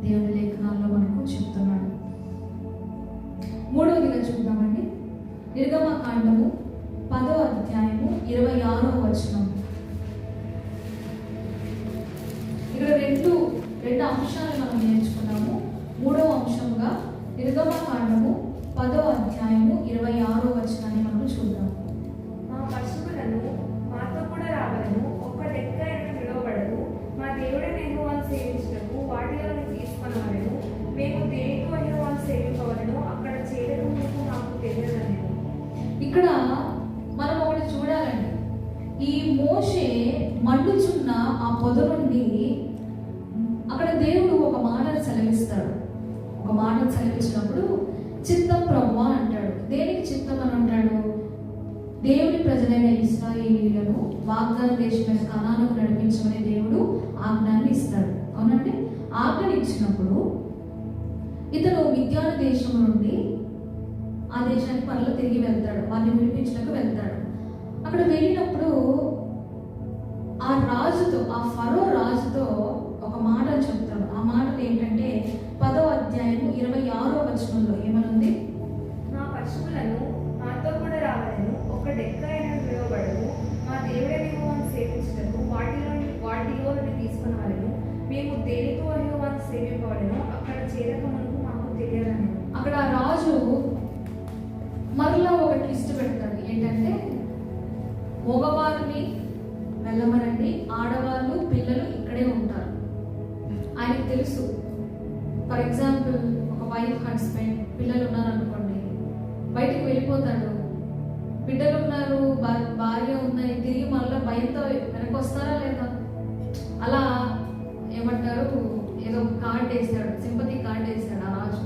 దేవుని లేఖనాల్లో మనకు చెప్తున్నాడు. మూడవదిగా చూద్దామండి, నిర్గమకాండము 10వ అధ్యాయము 26వ వచనం. ఇక్కడ రెండు అంశాలు మనం నేర్చుకున్నాము. మూడవ అంశంగా నిర్గమకాండము 10వ అధ్యాయము 26వ వచనాన్ని మనం చూద్దాం. మా పశువులను మాతో కూడా రావలను, ఒక్క డెక్క అయిన విడవబడదు. మా దేవుడైన యెహోవాను సేవించుటకు వాటిలో తీసుకొనవలెను. మేము దేనితో యెహోవాను సేవింపవలెను, అక్కడ చేరక ముందు మాకు తెలియదనెను. ఇక్కడ మనం ఒకటి చూడాలండి. ఈ మోషే మండుచున్న ఆ పొద నుండి అక్కడ దేవుడు ఒక మాటను సెలవిస్తాడు. ఒక మాటను సెలవిచ్చినప్పుడు చిత్తం ప్రభువా అంటాడు. దేనికి చిత్తం అని అంటాడు? దేవుని ప్రజలైన ఇశ్రాయేలీయులను వాగ్దాన దేశమైన కనానుకు నడిపించమని దేవుడు ఆజ్ఞాన్ని ఇస్తాడు. అవునండి. ఆజ్ఞని ఇచ్చినప్పుడు ఇతను మిద్యాను దేశం నుండి ఆ దేశానికి మరలా తిరిగి వెళ్తాడు, వారిని విడిపించడానికి వెళ్తాడు. అక్కడ వెళ్ళినప్పుడు ఆ రాజుతో, ఆ ఫరో రాజుతో ఒక మాట చెప్తాడు. ఆ మాటలు ఏంటంటే 10వ అధ్యాయము 26వ వచనంలో ఏమనుంది? మా పశువులను మాతో కూడా రావలను, ఒక డెక్క అయిన విడవబడదు. మా దేవుడైన యెహోవాను సేవించుటకు వాటిలో తీసుకొనవలెను. మేము దేనితో యెహోవాను సేవింపవలెను, అక్కడ చేరక ముందు మాకు తెలియదనెను. అక్కడ రాజు మరలా ఒక ట్విస్ట్ పెడతాడు. ఏంటంటే మగవారిని వెళ్ళమనండి, ఆడవాళ్ళు పిల్లలు ఇక్కడే ఉంటారు. ఆయనకు తెలుసు. ఫర్ ఎగ్జాంపుల్, ఒక వైఫ్ హస్బెండ్ పిల్లలు ఉన్నారు అనుకోండి, బయటికి వెళ్ళిపోతాడు. బిడ్డలు ఉన్నారు, భార్య ఉన్నాయి, తిరిగి మళ్ళీ భయంతో వెనక్కి వస్తారా లేదా? అలా ఏమంటారు, ఏదో కార్డ్ వేసాడు, సింపతి కార్డ్ వేసాడు ఆ రాజు.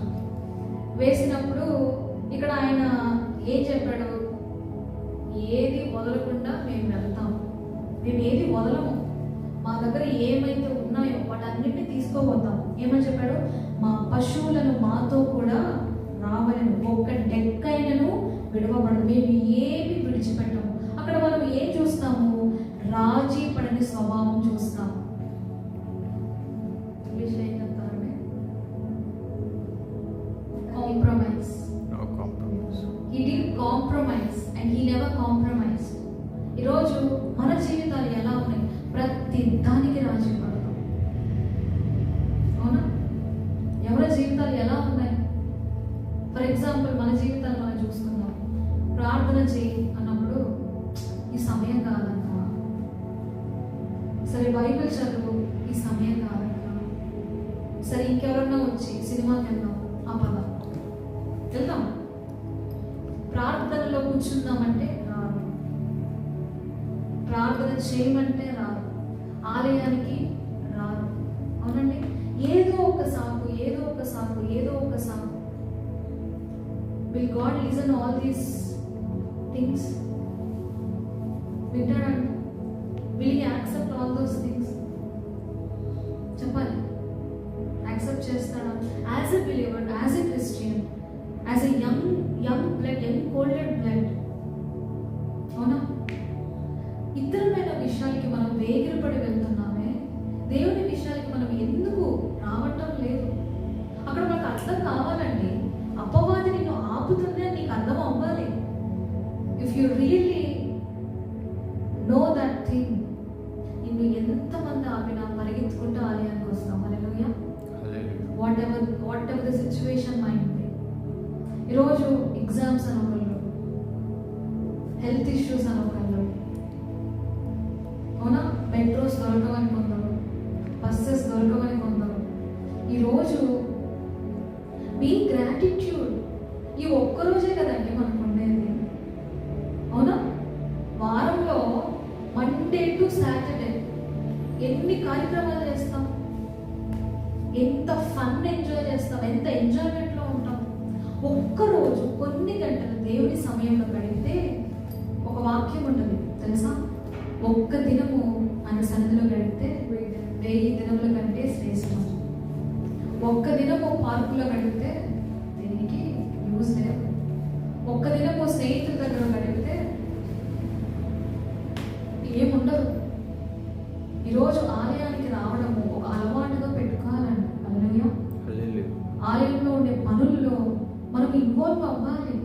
వేసినప్పుడు ఇక్కడ ఆయన ఏం చెప్పాడు? ఏది వదలకుండా మేము వెళ్తాం, మేము ఏది వదలము, మా దగ్గర ఏమైతే ఉన్నాయో వాటన్నిటిని తీసుకోపోతాం. ఏమని చెప్పాడు? మా పశువులను మాతో కూడా రావాలను, ఒక్క డెక్కైనను విడవబడదు, మేము ఏమి విడిచిపెట్టము. అక్కడ మనం ఏం చూస్తాము? రాజీ పడని స్వభావం చూస్తాము. ఇంగ్లీష్లో ఏం చెప్తారంటే compromise. No compromise. He didn't compromise and he never compromised. ఈరోజు మన జీవితాలు ఎలా ఉన్నాయి? ప్రతి దానికి రాజీ పడతాం. అవునా? ఎవరి జీవితాలు ఎలా ఉన్నాయి? ఫర్ ఎగ్జాంపుల్, మన జీవితాలు మనం చూసుకుందాం. ప్రార్థన చేయి అన్నప్పుడు ఈ సమయం కాదంట, సరే బైబిల్ చదువు, ఈ సమయం కాదంట, సరే ఇంకెవరన్నా వచ్చి సినిమాకి వెళ్దాం, ఆ పద వెళ్దాం. ప్రార్థనలో కూర్చుందామంటే రారు, ప్రార్థన చేయమంటే రారు, ఆలయానికి రారు. అవునండి. ఏదో ఒక సాకు, ఏదో ఒక సాకు, ఏదో ఒక సాకు. Will God listen all these things? వింటాడండి? Will he accept all those things? చెప్పాలి. యాక్సెప్ట్ చేస్తాడా? As a believer, as a Christian, as a young blood, young colded blood. అవునా? ఇతరమైన విషయాలకి మనం వేగిరపడి వెళ్తున్నామే, దేవుని విషయాలకి మనం ఎందుకు రావటం లేదు? అక్కడ మనకు అర్థం కావాలండి. అపవాది నిన్ను ఆపుతుందే నీకు అర్థం అవ్వాలి. If you really know that thing, నిన్ను ఎంతమంది ఆపినా పరిగెత్తుకుంటూ ఆలయానికి వస్తాం. Hallelujah. Whatever the situation mind be. ఈరోజు ఎగ్జామ్స్ అని ఒకళ్ళు, హెల్త్ ఇష్యూస్ అని ఒకళ్ళు, అవునా, మెట్రోస్ దొరకవని కొందరు, బస్సెస్ దొరకవని కొందరు. ఈరోజు బీ గ్రాటిట్యూడ్. ఈ ఒక్కరోజే కదండి మనకు ఉండేది. అవునా? వారంలో మండే టు సాటర్డే ఎన్ని కార్యక్రమాలు చేస్తాం, ఎంత ఫన్ ఎంజాయ్ చేస్తాం, ఎంత ఎంజాయ్మెంట్లో ఉంటాం. ఒక్కరోజు కొన్ని గంటలు దేవుని సమయంలో గడిపితే ఒక వాక్యం ఉంటుంది తెలుసా? ఒక్క దినము ఆయన సన్నిధిలో గడిపితే 1000 దినముల కంటే శ్రేష్టం. ఒక్క దినము పార్కులో గడిపితే దీనికి యూజ్ లేదు. ఒక్క దినము స్నేహితుల దగ్గర గడిపితే ఏముండదు. ఈరోజు ఆలయానికి రావడము ఒక అలవాటుగా పెట్టుకోవాలండి. హల్లెలూయా. ఆలయంలో ఉండే పనుల్లో మనం ఇన్వాల్వ్ అవ్వాలి.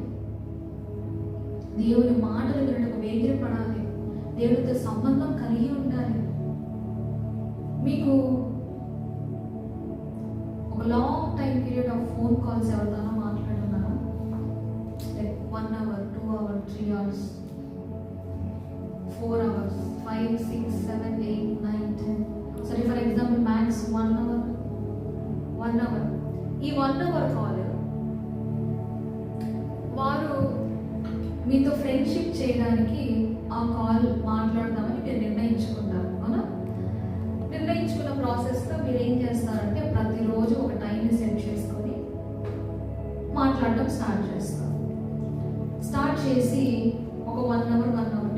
దేవుని మాటలు వినడానికి వేగిరపడాలి. దేవుడితో సంబంధం కలిగి ఉండాలి. మీకు ఒక long time period of phone calls ఎవరితో మాట్లాడుతున్నారా? Like 1 hour, 2 hours, 3 hours, 4 hours, 5, 6, 7, 8, 9, 10. So for example, max 1 hour. ఈ 1 hour కాల్ వారు మీతో ఫ్రెండ్షిప్ చేయడానికి ఆ కాల్ మాట్లాడదామని మీరు నిర్ణయించుకుంటారు. అవునా? నిర్ణయించుకున్న ప్రాసెస్లో మీరు ఏం చేస్తారంటే ప్రతిరోజు ఒక టైంని సెట్ చేసుకొని మాట్లాడడం స్టార్ట్ చేస్తారు. స్టార్ట్ చేసి ఒక 1 hour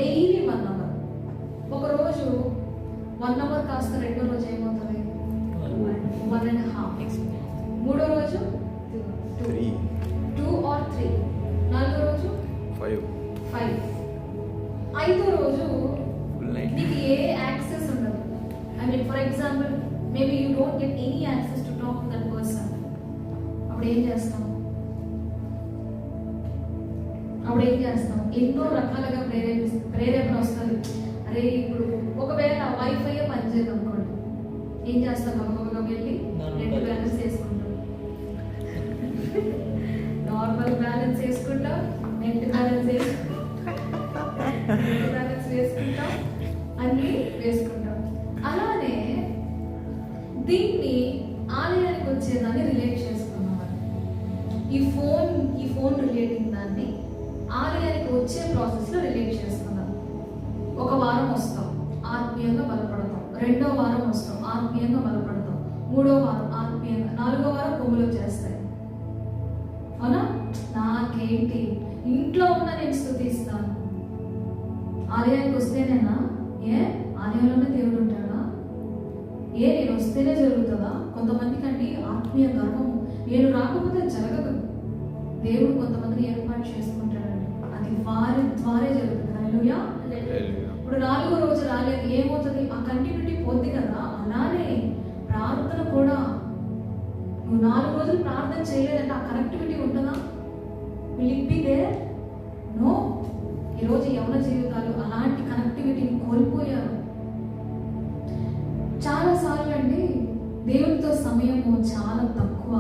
డైలీ 1 hour. ఒకరోజు 1 hour కాస్త రెండో రోజు ఏమవుతుంది? 1.5. మూడో రోజు 2 or 3. నాలుగో రోజు 5. ఐదో రోజు నీకు ఏ యాక్సెస్ ఉండదు. I mean for example maybe you don't get any access to talk to that person. అప్పుడు ఏం చేస్తాం? ఎన్నో రకాలుగా ప్రేరేపణ వస్తుంది. అరే ఇప్పుడు ఒకవేళ వైఫై పనిచేయదు అనుకోండి, ఏం చేస్తాం? గబగబగా వెళ్ళి నెట్ బ్యాలెన్స్ చేసుకుంటాం, నార్మల్ బ్యాలెన్స్ వేసుకుంటాం, నెట్ బ్యాలెన్స్ వేసుకుంటాం, అన్నీ వేసుకుంటాం. అలానే దీన్ని ఆలయానికి వచ్చేదాన్ని రిలేట్ చేసుకున్నాం. ఈ ఫోన్ రిలేటింగ్ దాన్ని ఆలయానికి వచ్చే ప్రాసెస్లో రిలేట్ చేసుకున్నాం. ఒక వారం వస్తాం, ఆత్మీయంగా బలపడతాం. రెండో వారం వస్తాం, ఆత్మీయంగా బలపడతాం. మూడో వారం ఆత్మీయంగా, నాలుగో వారం కొమ్ములు వచ్చేస్తాయి. అవునా? నాకేంటి, ఇంట్లో ఉన్న నేను స్తుతిస్తాను. ఆలయానికి వస్తేనేనా? ఆలయంలోనే దేవుడు ఉంటాడా? నేను వస్తేనే జరుగుతుందా? కొంతమందికి అండి ఆత్మీయ గర్వము, నేను రాకపోతే జరగదు. దేవుడు కొంతమందిని ఏర్పాటు చేసుకుంటాడండి, అది వారి ద్వారా జరుగుతుంది. హల్లెలూయా. ఇప్పుడు 4వ రోజు రాలేదు, ఏమవుతుంది? ఆ కంటిన్యూటీ పోద్ది కదా. అలానే ప్రార్థన కూడా, నువ్వు 4 రోజులు ప్రార్థన చేయలేదంటే ఆ కనెక్టివిటీ ఉంటుందా? Will it be there? No. ఈరోజు యవన జీవితాలు అలాంటి కనెక్టివిటీని కోల్పోయారు. చాలాసార్లు అండి దేవునితో సమయము చాలా తక్కువ,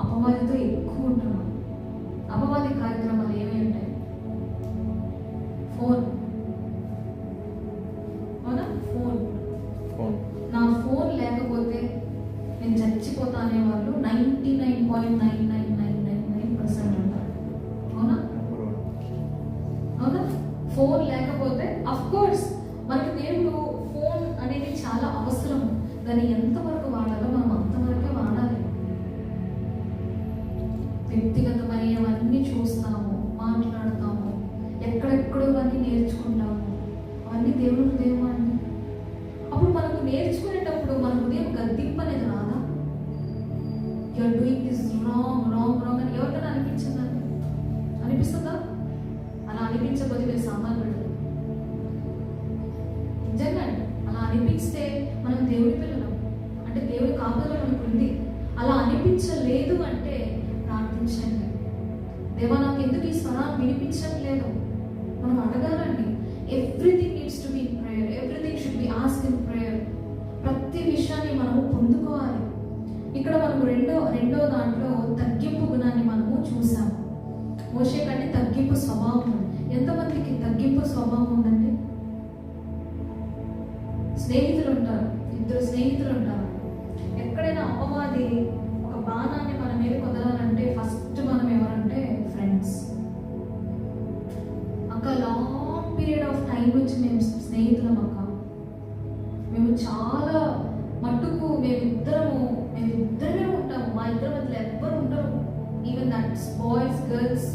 అపవాదితో ఎక్కువ ఉంటున్నాం. అపవాది కార్యక్రమాలు ఏమేమి ఉంటాయి? ఫోన్. అవునా? ఫోన్. నా ఫోన్ లేకపోతే నేను చచ్చిపోతా అనే వాళ్ళు 99.99999% ఉంటారు. అవునా? ఫోన్ లేకపోతే అఫ్ కోర్స్ మనకి దేవుడు ఫోన్ అనేది చాలా అవసరం. దాన్ని ఎంతవరకు వాడాలో మనం అంతవరకే వాడాలి. వ్యక్తిగతమైనవన్నీ చూస్తాము, మాట్లాడతాము, ఎక్కడెక్కడో అన్నీ నేర్చుకుంటాము. అవన్నీ దేవుడు హృదయం అండి. అప్పుడు మనకు నేర్చుకునేటప్పుడు మన హృదయం గద్దింపు అనేది రాదా? You're doing this wrong wrong wrong అని ఎవరికైనా అనిపించిందండి? అనిపిస్తుందా? అలా అనిపించబోతే మీరు సామాన్లు పెడతారు. నిజంగా అలా అనిపిస్తే మనం దేవుడి పిల్లలం అంటే దేవుడి కాపుదల మనకు ఉంది. అలా అనిపించలేదు అంటే ప్రార్థించండి. దేవా నాకు ఎందుకు ఈ స్వరాలు వినిపించట్లేదు? మనం అడగాలండి. Everything needs to be in prayer, everything should be asked in prayer. ప్రతి విషయాన్ని మనము పొందుకోవాలి. ఇక్కడ మనము రెండో దాంట్లో తగ్గింపు గుణాన్ని మనము చూసాము. మోషే కంటే తగ్గింపు స్వభావం ఉంది. ఎంతమందికి తగ్గింపు స్వభావం ఉందండి? స్నేహితులు ఉంటారు, 2 స్నేహితులు ఉంటారు. ఎక్కడైనా అపవాది ఒక బాణాన్ని మన మీద కుదరాలంటే ఫస్ట్ మనం ఎవరంటే ఫ్రెండ్స్. అక్క లాంగ్ పీరియడ్ ఆఫ్ టైం నుంచి మేము స్నేహితులం అక్క. మేము చాలా మట్టుకు మేమిద్దరమే ఉంటాము. మా ఇద్దరి మధ్యలో ఎవ్వరు ఉండరు. Even that's boys girls.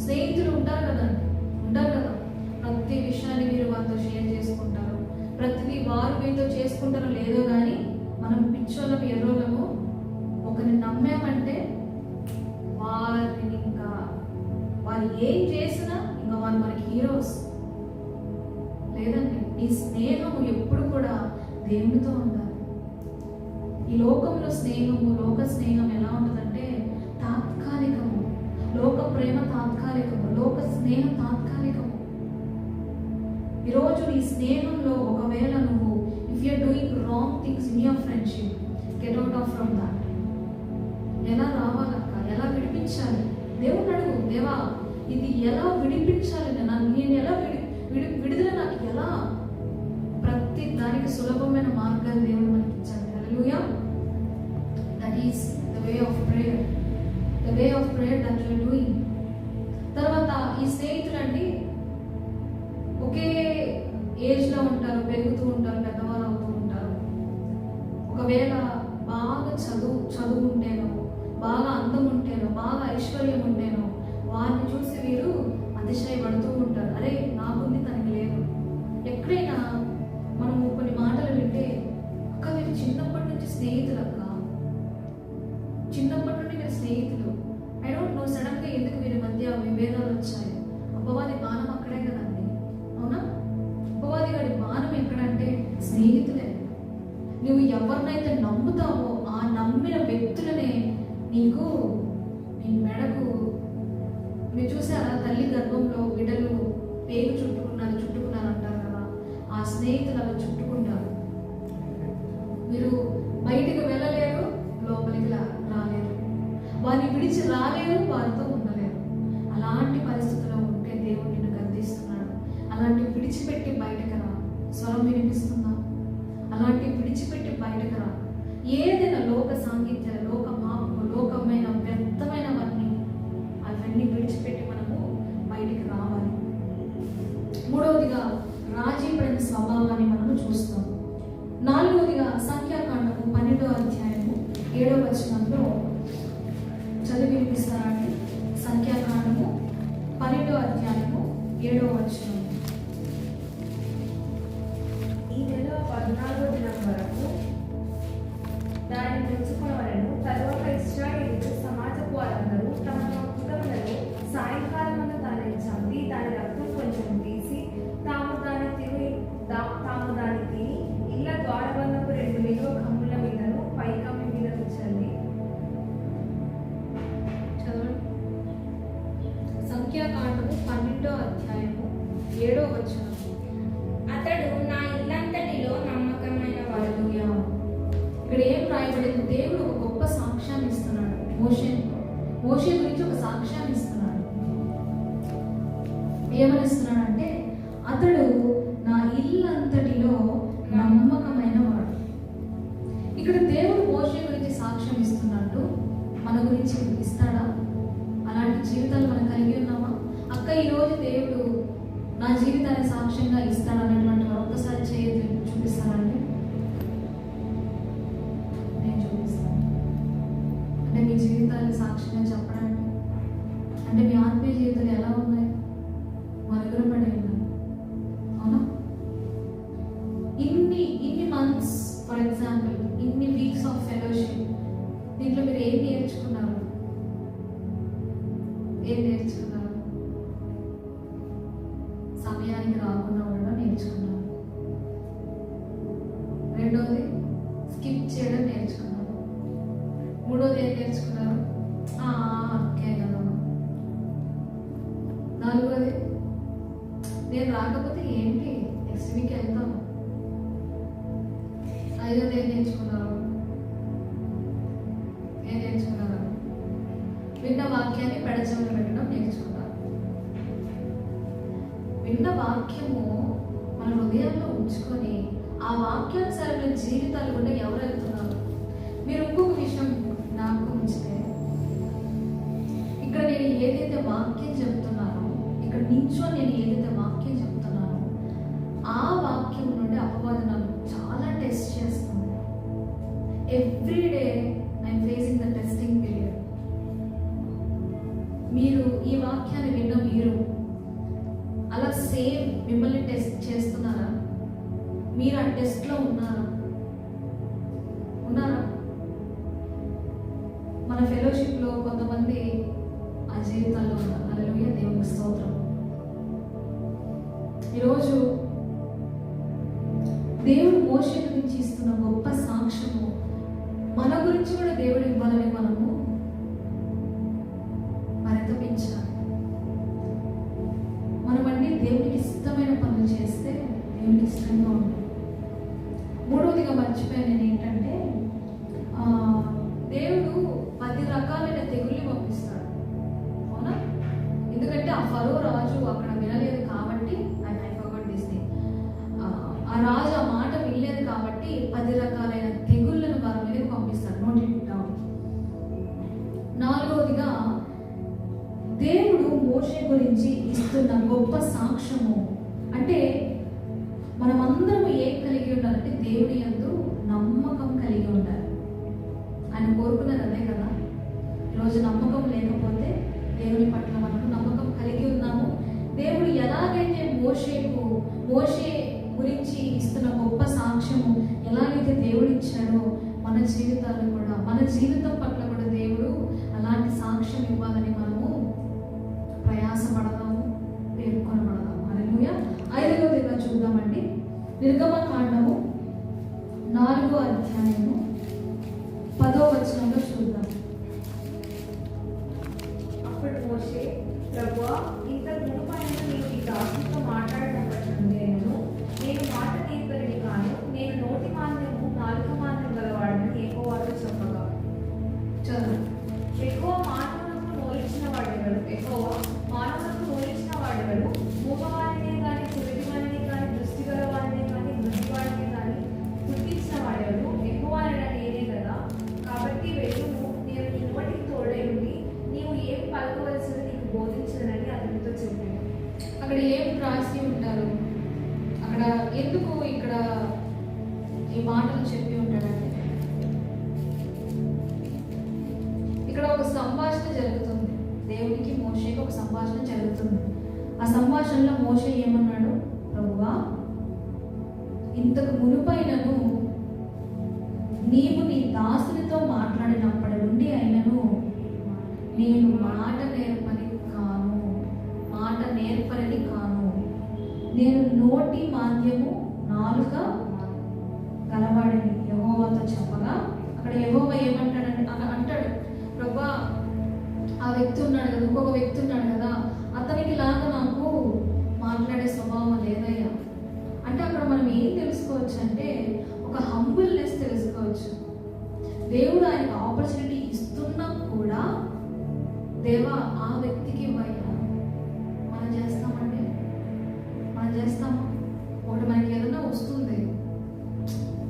స్నేహితులు ఉంటారు కదా. ప్రతి విషయాన్ని మీరు వారితో షేర్ చేసుకుంటారు. ప్రతిదీ వారు మీతో చేసుకుంటారో లేదో కానీ మనం పిచ్చోళ్ళము ఎర్రోళ్ళము ఒకరిని నమ్మామంటే వారిని ఇంకా వారు ఏం చేసినా ఇంకా వాళ్ళు మనకి హీరోస్. లేదండి, నీ స్నేహము ఎప్పుడు కూడా దేవునితో ఉండాలి. ఈ లోకంలో స్నేహము, లోక స్నేహం ఎలా ఉంటుందంటే తాత్కాలికము. లోక ప్రేమ తాత్కాలికము, లోక స్నేహం తాత్కాలికము. ఈరోజు నీ స్నేహంలో ఒకవేళ నువ్వు if you're doing wrong things in your friendship, get out of from that. ఎలా రావాలక్క, ఎలా విడిపించాలి? దేవుని అడుగు, దేవా ఇది ఎలా విడిపించాలి, నేను ఎలా విడుదల నాకు ఎలా? ప్రతి దానికి సులభమైన మార్గాలు దేవుడు మనకి ఇచ్చాడు. Hallelujah. That is the way of prayer, the way of prayer that you are doing. తర్వాత ఈ స్నేహితులండి ఒకే ఏజ్లో ఉంటారు, పెరుగుతూ ఉంటారు, పెద్దవాళ్ళు అవుతూ ఉంటారు. ఒకవేళ బాగా చదువు ఉంటేనో, బాగా అందం ఉంటేనో, బాగా ఐశ్వర్యం ఉంటేనో వారిని చూసి వీరు అతిశయపడుతూ ఉంటారు. అరే నాకుంది తనకి లేదు. ఎక్కడైనా మనము కొన్ని మాటలు వింటే అక్క వీరు చిన్నప్పటి నుంచి స్నేహితులు, అక్క చిన్నప్పటి నుండి వీరు స్నేహితులు. ఐ డోంట్ నో సడన్గా ఎందుకు వీరి మధ్య విభేదాలు వచ్చాయి. అపవాది బాణం అక్కడే కదండి, అవునా? అపవాది గారి బాణం ఎక్కడంటే స్నేహితులే. నువ్వు ఎవరినైతే నమ్ముతావో ఆ నమ్మిన వ్యక్తులనే నీకు నీ మెడకు, మీరు చూసారా తల్లి గర్భంలో బిడ్డలు పేగు చుట్టుకున్నారు అంటారు కదా, ఆ స్నేహితులు అలా చుట్టుకుంటారు. మీరు బయటికి వెళ్ళలేరు, లోపలికి రాలేరు, వారిని విడిచి రాలేరు, వారితో ఉండలేరు. అలాంటి పరిస్థితుల్లో ఉంటే దేవుడు నిన్ను గద్దిస్తున్నాడు. అలాంటి విడిచిపెట్టి బయటకు రా. స్వరం వినిపిస్తుందా? అలాంటి విడిచిపెట్టి బయటకు రా. ఏదైనా లోక సాంగత్య, లోక పాపము, లోకమైన వ్యర్థమైనవన్నీ అవన్నీ విడిచిపెట్టి మనము బయటికి రావాలి. మూడవదిగా రాజీ పడిన స్వభావాన్ని మనము చూస్తాం. నాలుగవదిగా సంఖ్యాకాండము 12వ అధ్యాయము 7వ వచనంలో చదివి వినిపిస్తారండి. సంఖ్యాకాండము 12వ అధ్యాయము 7వ వచనం. ఈ నెల 14వ దినం వరకు దానిని ఉంచుకున్నవారను. తరువాత ఇశ్రాయేలీయులు సమాజపు వారందరూ తమ కుటుంబాలలో సాయంకాలం దానిని చంపి దాని రక్తం కొంచెం తీసి తాము దాన్ని తిని ఇళ్ళ ద్వారబంధపు 2 విలువ కమ్ముల మీదను పైకమ్మి మీదను చల్లి. చదవండి. సంఖ్యాకాండము 12వ అధ్యాయము 7వ వచనం. అతడు నా ఇల్లంతటిలో నమ్మకమైన వాడు. ఇక్కడ ఏం రాయబడింది? దేవుడు ఒక గొప్ప సాక్ష్యాన్ని ఇస్తున్నాడు. మోషే గురించి ఒక సాక్ష్యాన్ని ఇస్తున్నాడు. ఏమని ఇస్తున్నాడంటే అతడు నా ఇల్లంతటిలో నమ్మకమైన వాడు. ఇక్కడ దేవుడు మోషే గురించి సాక్ష్యం ఇస్తున్నాడు. మన గురించి ఇస్తాడా? అలాంటి జీవితాలు మనం కలిగి ఉన్నామా? అక్క ఈరోజు దేవుడు నా జీవితాన్ని సాక్ష్యంగా ఇస్తాడన్నటువంటి వారు ఒక్కసారి చేయదు చూపిస్తానండి. నేను చూపిస్తాను. అంటే మీ జీవితాన్ని సాక్ష్యంగా చెప్పడానికి, అంటే మీ ఆత్మీయ జీవితాలు ఎలా ఉన్నాయి? మరుగున పడి ఉన్నాయి, అవునా? ఇన్ని మంత్స్, ఫర్ ఎగ్జాంపుల్ ఇన్ని వీక్స్ ఆఫ్ ఫెలోషిప్, దీంట్లో మీరు ఏం నేర్చుకున్నారు? సమయానికి రాకుండా ఉండడం నేర్చుకున్నారు. రెండోది స్కిప్ చేయడం నేర్చుకున్నారు. మూడోది ఏం నేర్చుకున్నారు? ఓకే కదా. నాలుగోది నేను రాకపోతే ఏంటి, నెక్స్ట్ వీక్ వెళ్తాం. ఐదోది ఏం నేర్చుకున్నారు? విన్న వాక్యాన్ని పెడచెవిన పెట్టడం నేర్చుకున్నారు. విన్న వాక్యము మన హృదయంలో ఉంచుకొని ఆ వాక్యానుసారమైన జీవితాలు కూడా ఎవరు వెళ్తున్నారు? మీరు ఇంకొక విషయం నాకు ఉంచితే, ఇక్కడ నేను ఏదైతే వాక్యం చెప్తున్నానో, ఇక్కడ నించో నేను ఏదైతే వాక్యం చెప్తున్నానో ఆ వాక్యం నుండి అపవాదం నన్ను చాలా టెస్ట్ చేస్తుంది. Every day I'm facing the testing period. మీరు ఈ వాక్యాన్ని విన్న మీరు అలా సేమ్ మిమ్మల్ని టెస్ట్ చేస్తున్నారా? మీరు ఆ టెస్ట్లో ఉన్నారా? నుంచి కూడా దేవుడు ఇవ్వాలని మనము పరితపించాలి. మనమన్నీ దేవునికి ఇష్టమైన పనులు చేస్తే దేవునికి ఇష్టంగా ఉంటుంది. మూడవదిగా మర్చిపోయాను నేను ఏంటంటే, దేవుడు 10 రకాలైన తెగుళ్ళు పంపిస్తాడు. అవునా? ఎందుకంటే ఆ ఫరో రాజు అక్కడ వినలేదు కాబట్టి, ఆ రాజు ఆ మాట వినలేదు కాబట్టి 10 రకాలైన తెగుళ్ళను వారి మీద పంపిస్తాడు. Note it down. నాలుగవదిగా దేవుడు మోషే గురించి ఇస్తున్న గొప్ప సాక్ష్యము అంటే మనమందరము ఏం కలిగి ఉండాలంటే దేవుడి యందు నమ్మకం కలిగి ఉండాలి. ఆయన కోరుకున్నది అదే కదా. ఈరోజు నమ్మకం లేకపోతే దేవుని పట్ల మనకు నమ్మకం కలిగి ఉన్నాము. దేవుడు ఎలాగైతే మోషే గురించి ఇస్తున్న గొప్ప సాక్ష్యము ఎలాగైతే దేవుడు ఇచ్చాడో మన జీవితాలు కూడా, మన జీవితం పట్ల కూడా దేవుడు అలాంటి సాక్ష్యం ఇవ్వాలని మనము ప్రయాసపడదాము, పేర్కొనబడదాము. హల్లెలూయా. 5వదిగా చూద్దామండి. నిర్గమకాండము 4వ అధ్యాయము 10వ వచనంలో చూద్దాం. అప్పుడు మోషే, ప్రభువా, ఇంతకు మునుపైన నీవు ఈ దాసునితో మాట్లాడినప్పటి నుండి నేను మాట తీర్పరిని కాను, నేను నోటి మాంద్యము నాలుక మాంద్యం గలవాడని యెహోవాతో చెప్పగా. యెహోవా మానవులకు నోలించిన వాడెవరు? మూగవాడినే కానీ, చెవిటివాడినే కానీ, దృష్టి గలవాడినే కానీ, గుడ్డివాడినే కానీ పుట్టించిన వాడెవరు? యెహోవాయైన నేనే కదా. కాబట్టి వెళ్ళుము, నేను నీ నోటికి తోడై ఉండి నీవు ఏం పలకవలసిందో నీకు బోధించదనని అతనితో చెప్పాను. అక్కడ ఏం రాసి ఉంటారు? అక్కడ ఎందుకు ఇక్కడ ఈ మాటలు చెప్పి ఉంటాడంటే, ఇక్కడ ఒక సంభాషణ జరుగుతుంది. దేవునికి మోషేకి ఒక సంభాషణ జరుగుతుంది. ఆ సంభాషణలో మోషే ఏమన్నాడు? ప్రభువా, ఇంతకు మునుపైనను నీవు నీ దాసునితో మాట్లాడినప్పటి నుండి అయినను నేను మాట నేర్పరిని కాను, నేను నోటి మాంద్యము నాలుక గలవాడిని యెహోవాతో చెప్పగా, అక్కడ యెహోవా ఏమంటాడంటే అంటాడు, ప్రభువా, ఆ వ్యక్తి ఉన్నాడు కదా, ఇంకొక వ్యక్తి ఉన్నాడు కదా, అతనికి లాగా నాకు మాట్లాడే స్వభావం లేదయ్యా. అంటే అక్కడ మనం ఏం తెలుసుకోవచ్చు అంటే ఒక హంబుల్నెస్ తెలుసుకోవచ్చు. దేవుడు ఆయనకు ఆపర్చునిటీ ఇస్తున్నా కూడా, దేవా ఆ వ్యక్తికి ఇవ్వయ్యా. మనం చేస్తామా? ఒకటి మనకి ఏదన్నా వస్తుంది,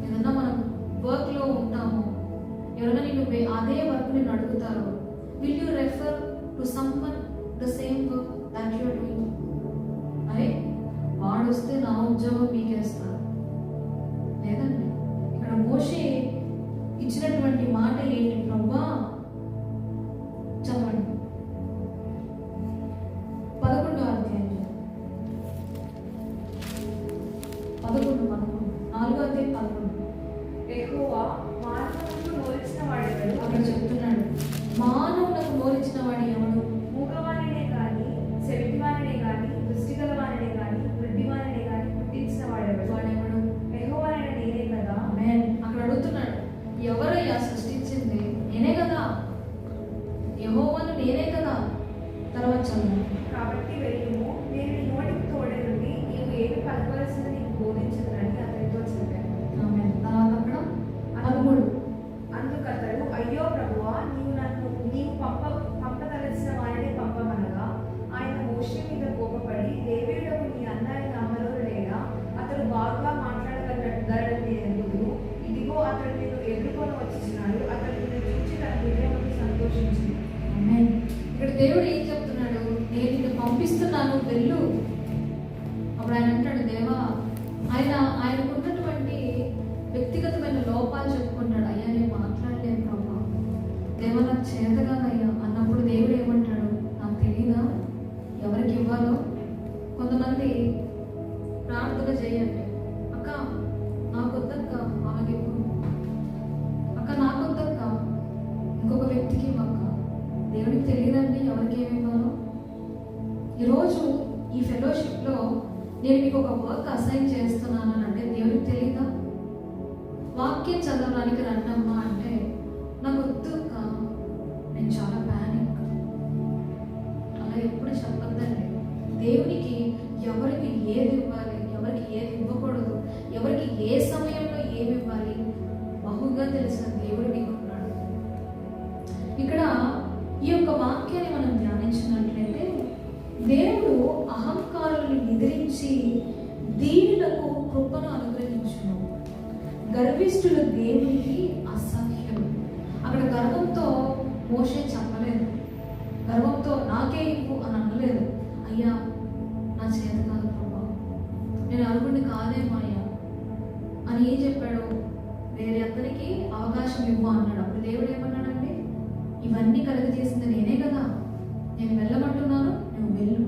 ఏదన్నా మనం వర్క్లో ఉంటాము, ఎవరైనా నేను అదే వర్క్ నేను అడుగుతారు, will you refer to someone the same work that you are doing? అరే వాడు వస్తే నా ఉద్యోగం మీకేస్తారు లేదండి. ఇక్కడ మోషే ఇచ్చినటువంటి మాట ఏంటి? ప్రభువా, చదవండి 11వ అధ్యాయం 4వ అధ్యాయం 11. యెహోవా మానవులకు నోలించిన వాడెవరు? అక్కడ చెప్తున్నాడు, మానవులకు నోలించిన వాడు ఎవడు? మూగవానినే కానీ, చెవిటివానినే కానీ, దృష్టి గలవానినే కానీ, గుడ్డివానినే కానీ పుట్టించిన వాడెవడు? వాడెవడు? యెహోవాయైన నేనే కదా. అక్కడ అడుగుతున్నాడు, ఎవరయ్యా సృష్టించింది? నేనే కదా, యెహోవాను నేనే కదా. తర్వాత చదువు. కాబట్టి వెళ్ళుము, నేను నీ నోటికి తోడై ఉండి నీవు ఏమి పలకవలసిందో నీకు బోధించదనని అతనితో చెప్పాను. తర్వాత అక్కడ 13. అందుకతడు, అయ్యో ప్రభువా, నీవు పంపదలచిన వారిని పంపమనగా ఆయన మోషే మీద కోపపడి, లేవీయుడకు నీ అన్నయ్య అమలు లేడా? అతడు బాగా మాట్లాడగలడని ఎరుగుదురు. ఇదిగో అతడు నేను ఎదుర్కొని వచ్చినాడు. అతడు నిన్ను చూచి తన హృదయంలో సంతోషించింది. ఇక్కడ దేవుడు ఏం చెప్తున్నాడు? నేను నిన్ను పంపిస్తున్నాను, వెళ్ళు. అప్పుడు ఆయన అంటాడు, దేవా, ఆయనకున్నటువంటి వ్యక్తిగతమైన లోపాలు చెప్పుకుంటాడు. అయ్యా, నేను మాట్లాడలేను ప్రభా, దేవా నాకు చేతగానయ్యా అన్నప్పుడు దేవుడు ఏమంటాడు? నాకు తెలీదా ఎవరికి ఇవ్వాలో? కొంతమంది ప్రార్థన చేయండి, అక్క నాకొద్దక్క ఆమెకి ఇవ్వు, అక్క నాకొద్దక్క ఇంకొక వ్యక్తికి ఇవ్వక్క. దేవుడికి తెలియదండి ఎవరికి ఏమి ఇవ్వాలో. ఈరోజు ఈ ఫెలోషిప్లో నేను మీకు ఒక వర్క్ అసైన్ చేస్తున్నాను అంటే దేవుడికి తెలియదా? వాక్యం చదవడానికి రండమ్మా అంటే నాకు వద్దు అక్క, నేను చాలా ప్యానిక్. అలా ఎప్పుడు చెప్పద్దండి. దేవునికి ఎవరికి ఏది ఇవ్వాలి, ఎవరికి ఏది ఇవ్వకూడదు, ఎవరికి ఏ సమయంలో ఏమి ఇవ్వాలి బహుగా తెలిసిన దేవుడు నీకున్నాడు. ఇక్కడ ఈ యొక్క వాక్యాన్ని మనం ధ్యానించినట్లయితే దేవుడు అహంకారుల్ని నిద్రించి దీనులకు కృపను అనుగ్రహించును. గర్విష్ఠుల దేవునికి అసహ్యం. అక్కడ గర్వంతో మోషే చెప్పలేదు, గర్వంతో నాకే ఇవ్వు అని అనలేదు. అయ్యా నా చేత కాదు ప్రభా, నేను అర్హుడిని కాదేమో అయ్యా అని ఏం చెప్పాడు? వేరే అతనికి అవకాశం ఇవ్వు అన్నాడు. అప్పుడు దేవుడు ఏమన్నాడండి? ఇవన్నీ కలుగజేసింది నేనే కదా, నేను వెళ్ళమంటున్నాను, నువ్వు వెళ్ళు.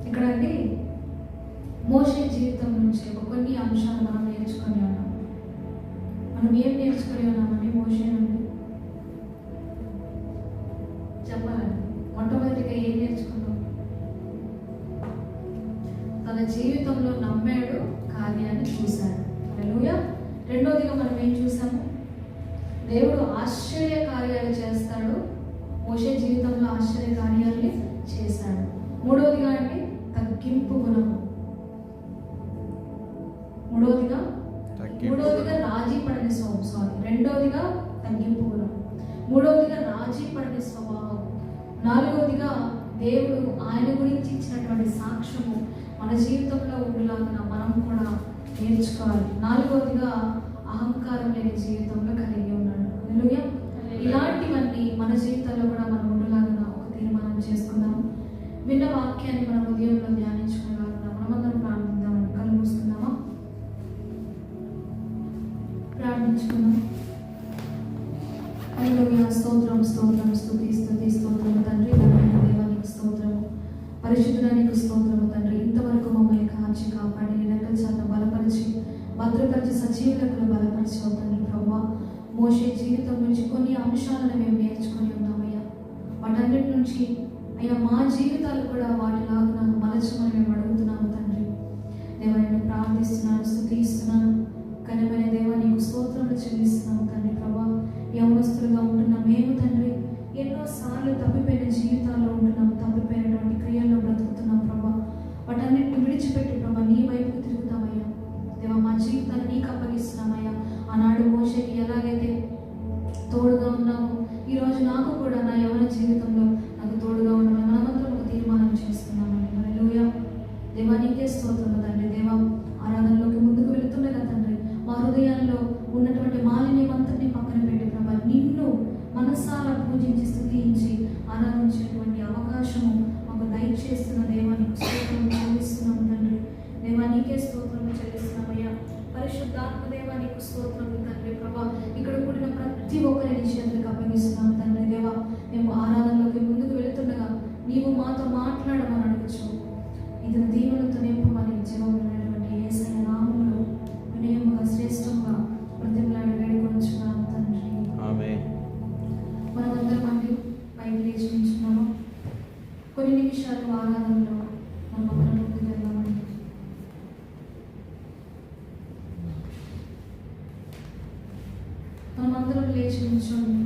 ఇక్కడ అండి మోషే జీవితం నుంచి కొన్ని అంశాలు మనం నేర్చుకొని ఉన్నాం. మనం ఏం నేర్చుకొని ఉన్నామండి మోషే నుండి? చెప్పాలండి. మొట్టమొదటిగా ఏం నేర్చుకున్నాం? తన జీవితంలో నమ్మాడు, కార్యాన్ని చూశాడు. హల్లెలూయా. రెండోదిగా మనం ఏం చూసాము? దేవుడు ఆశ్చర్య కార్యాలు చేస్తాడు. మోషే జీవితంలో ఆశ్చర్య కార్యాలని చేశాడు. మూడవదిగా అండి తగ్గింపు గుణము. మూడవదిగా రాజీ పడని స్వభావం. రెండవదిగా తగ్గింపు గుణం. మూడవదిగా రాజీ పడని స్వభావం. నాలుగవదిగా దేవుడు ఆయన గురించి ఇచ్చినటువంటి సాక్ష్యము మన జీవితంలో ఉండేలాగా మనం కూడా నేర్చుకోవాలి. నాలుగవదిగా అహంకారం లేని జీవితంలో కలిగి ఉన్నాడు. హల్లెలూయా. ఇలాంటివన్నీ మన జీవితంలో కూడా మనం ఉండేలాగా ఒక తీర్మానం చేసుకుందాం. విన్న వాక్యాన్ని మన ఉదయంలో ధ్యానించుకునేలాగా మనమందరం ప్రార్థిద్దాం. కళ్ళు మూసుకుందామా? ప్రార్థించుకుందాం. హల్లెలూయా. స్తోత్రం స్తోత్రం స్తుతి స్తుతి స్తోత్రము తండ్రి. దేవానికి స్తోత్రము. పరిశుద్ధుడానికి స్తోత్రము తండ్రి. ఇంతవరకు మమ్మల్ని కాచి కాపాడి రెక్కల చేత బలపరిచి భద్రపరిచి సజీవులకు బలపరిచావు తండ్రి. ప్రభువా, మోషే జీవితం నుంచి కొన్ని అంశాలను మేము నేర్చుకొని ఉన్నామయ్యా. వాటన్నిటి నుంచి అయ్యా మా జీవితాలు కూడా వాటిలాగా మలచమని మేము అడుగుతున్నాము తండ్రి. దేవా, నేను ప్రార్థిస్తున్నాను, స్తుతిస్తున్నాను. ఘనమైన దేవా, నీకు స్తోత్రములు చెల్లిస్తున్నాము తండ్రి. ప్రభా, యవనస్తులుగా ఉంటున్న మేము తండ్రి ఎన్నోసార్లు తప్పిపోయిన జీవితాల్లో ఉంటున్నాము, తప్పిపోయినటువంటి క్రియల్లో బ్రతుకుతున్నాం ప్రభా. వాటన్నిటిని విడిచిపెట్టి ప్రభా నీ వైపుకు తిరుగుతామయ్యా. దేవా, మా జీవితాన్ని నీకు అప్పగిస్తున్నామయ్యా. ఆనాడు మోషేకి ఎలాగైతే తోడుగా ఉన్నాము, ఈరోజు నాకు కూడా నా యవన జీవితంలో నాకు తోడుగా ఉండమని మనమందరం ఒక తీర్మానం చేసుకున్నామండి. హల్లెలూయా. దేవా, నీకే స్తోత్రము తండ్రి. దేవా, ఆరాధనలోకి ముందుకు వెళుతుండగా తండ్రి మా హృదయాల్లో ఉన్నటువంటి మాలిన్యం అంతటినీ పక్కన పెట్టి ప్రభా నిన్ను మనసారా పూజించి స్తుతించి ఆరాధించేటువంటి అవకాశము మాకు దయచేస్తున్న దేవానికి స్తోత్రము చెల్లిస్తున్నాము తండ్రి. దేవా, నీకే స్తోత్రము చెల్లిస్తున్నామయ్యా. పరిశుద్ధాత్మ దేవా, నీకు స్తోత్రము తండ్రి. ప్రభా, ఇక్కడ కూడిన ప్రతి ఒక్కరిని చేతులకు అప్పగిస్తున్నాము తండ్రి. దేవా, మేము ఆరాధనలోకి ముందుకు వెళుతుండగా నీవు మాతో మాట్లాడమని అడుగుచు ఇది దీవులతో నింపమని జీవమైనటువంటి యేసయ్య నామములో వినయముగా శ్రేష్టంగా ప్రతిమలాడి వేడుకొనుచున్నాము తండ్రి. ఆమేన్. మనమందరం అండి పైకి లేచి నిల్చున్నాము. కొన్ని నిమిషాలు ఆరాధనలో మనం అందరం ముందుకు వెళ్దామండి. మనమందరం లేచి నిల్చోండి.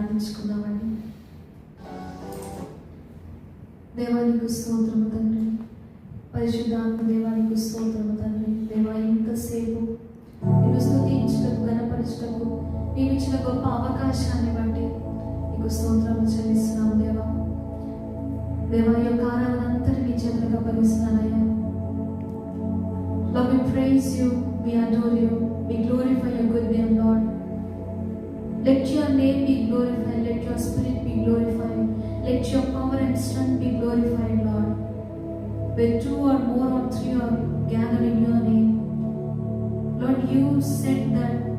ప్రార్థించుకుందామండి. దేవానికి స్తోత్రము తండ్రి, పరిశుద్ధాత్మ దేవానికి స్తోత్రము తండ్రి. దేవా, ఇంతసేపు నిన్ను స్తుతించటకు, ఘనపరచటకు నీవు ఇచ్చిన గొప్ప అవకాశాన్ని బట్టి నీకు స్తోత్రము చెల్లిస్తున్నాము దేవా. దేవా, ఈ యొక్క ఆరాధన అంతటి నీ చేతులుగా పరిస్తున్నానయ్యా. Lord, we praise you, we adore you, we glorify your good name, Lord. Let your name be glorified, let your spirit be glorified, let your power and strength be glorified, Lord. Where two or more or three are gathered in your name, Lord, you said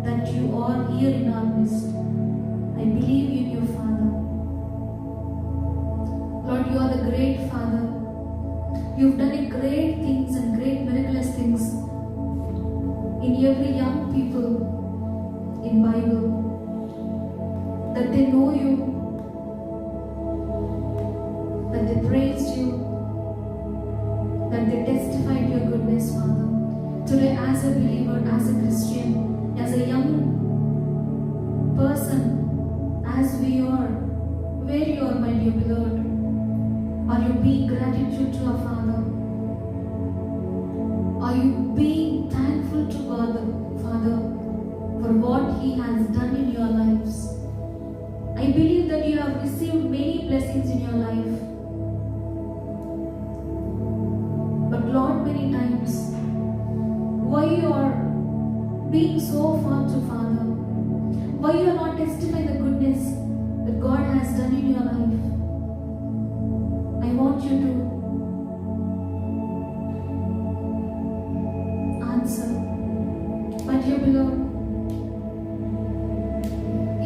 that you are here in our midst. I believe in you, Father. Lord, you are the great Father. You've done great things and great miraculous things in every young people in Bible, that they know you, that they praised you, that they testified your goodness, Father. Today, as a believer, as a Christian, as a young person, as we are, where you are, my dear beloved, are you being gratitude to our Father? Are you being thankful to God the Father for what He has done in your lives? I believe that you have received many blessings in your life. But Lord, many times, why you are being so far to Father? Why you are not testifying the goodness that God has done in your life? I want you to answer. My dear beloved,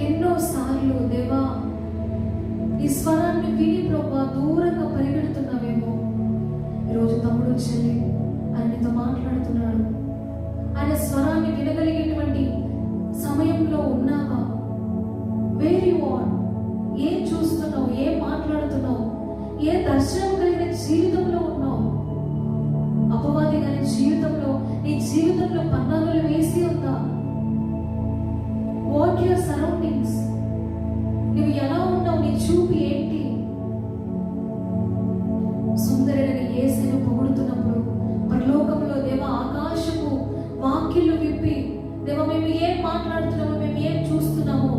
ఎన్నో సార్లు దేవా ఈ స్వరాన్ని విని ప్రభా దూరంగా పరిగెడుతున్నావేమో. ఈరోజు తమ్ముడు చెల్లి ఆయనతో మాట్లాడుతున్నాడు. ఆయన స్వరాన్ని వినగలిగేటువంటి సమయంలో ఉన్నావా? Where you are? ఏం చూస్తున్నావు? ఏం మాట్లాడుతున్నావు? ఏ దర్శనం కలిగిన జీవితంలో ఉన్నావు? అపవాది గారి జీవితంలో, నీ జీవితంలో పన్నాగులు వేసి ఉందా? What your surroundings? నువ్వు ఎలా ఉన్నావు? నీ చూపు ఏంటి? సుందరుడైన యేసును పొగుడుతున్నప్పుడు పరలోకంలో దేవ ఆకాశము వాక్యలు విప్పి దేవ మేము ఏం మాట్లాడుతున్నామో, మేము ఏం చూస్తున్నామో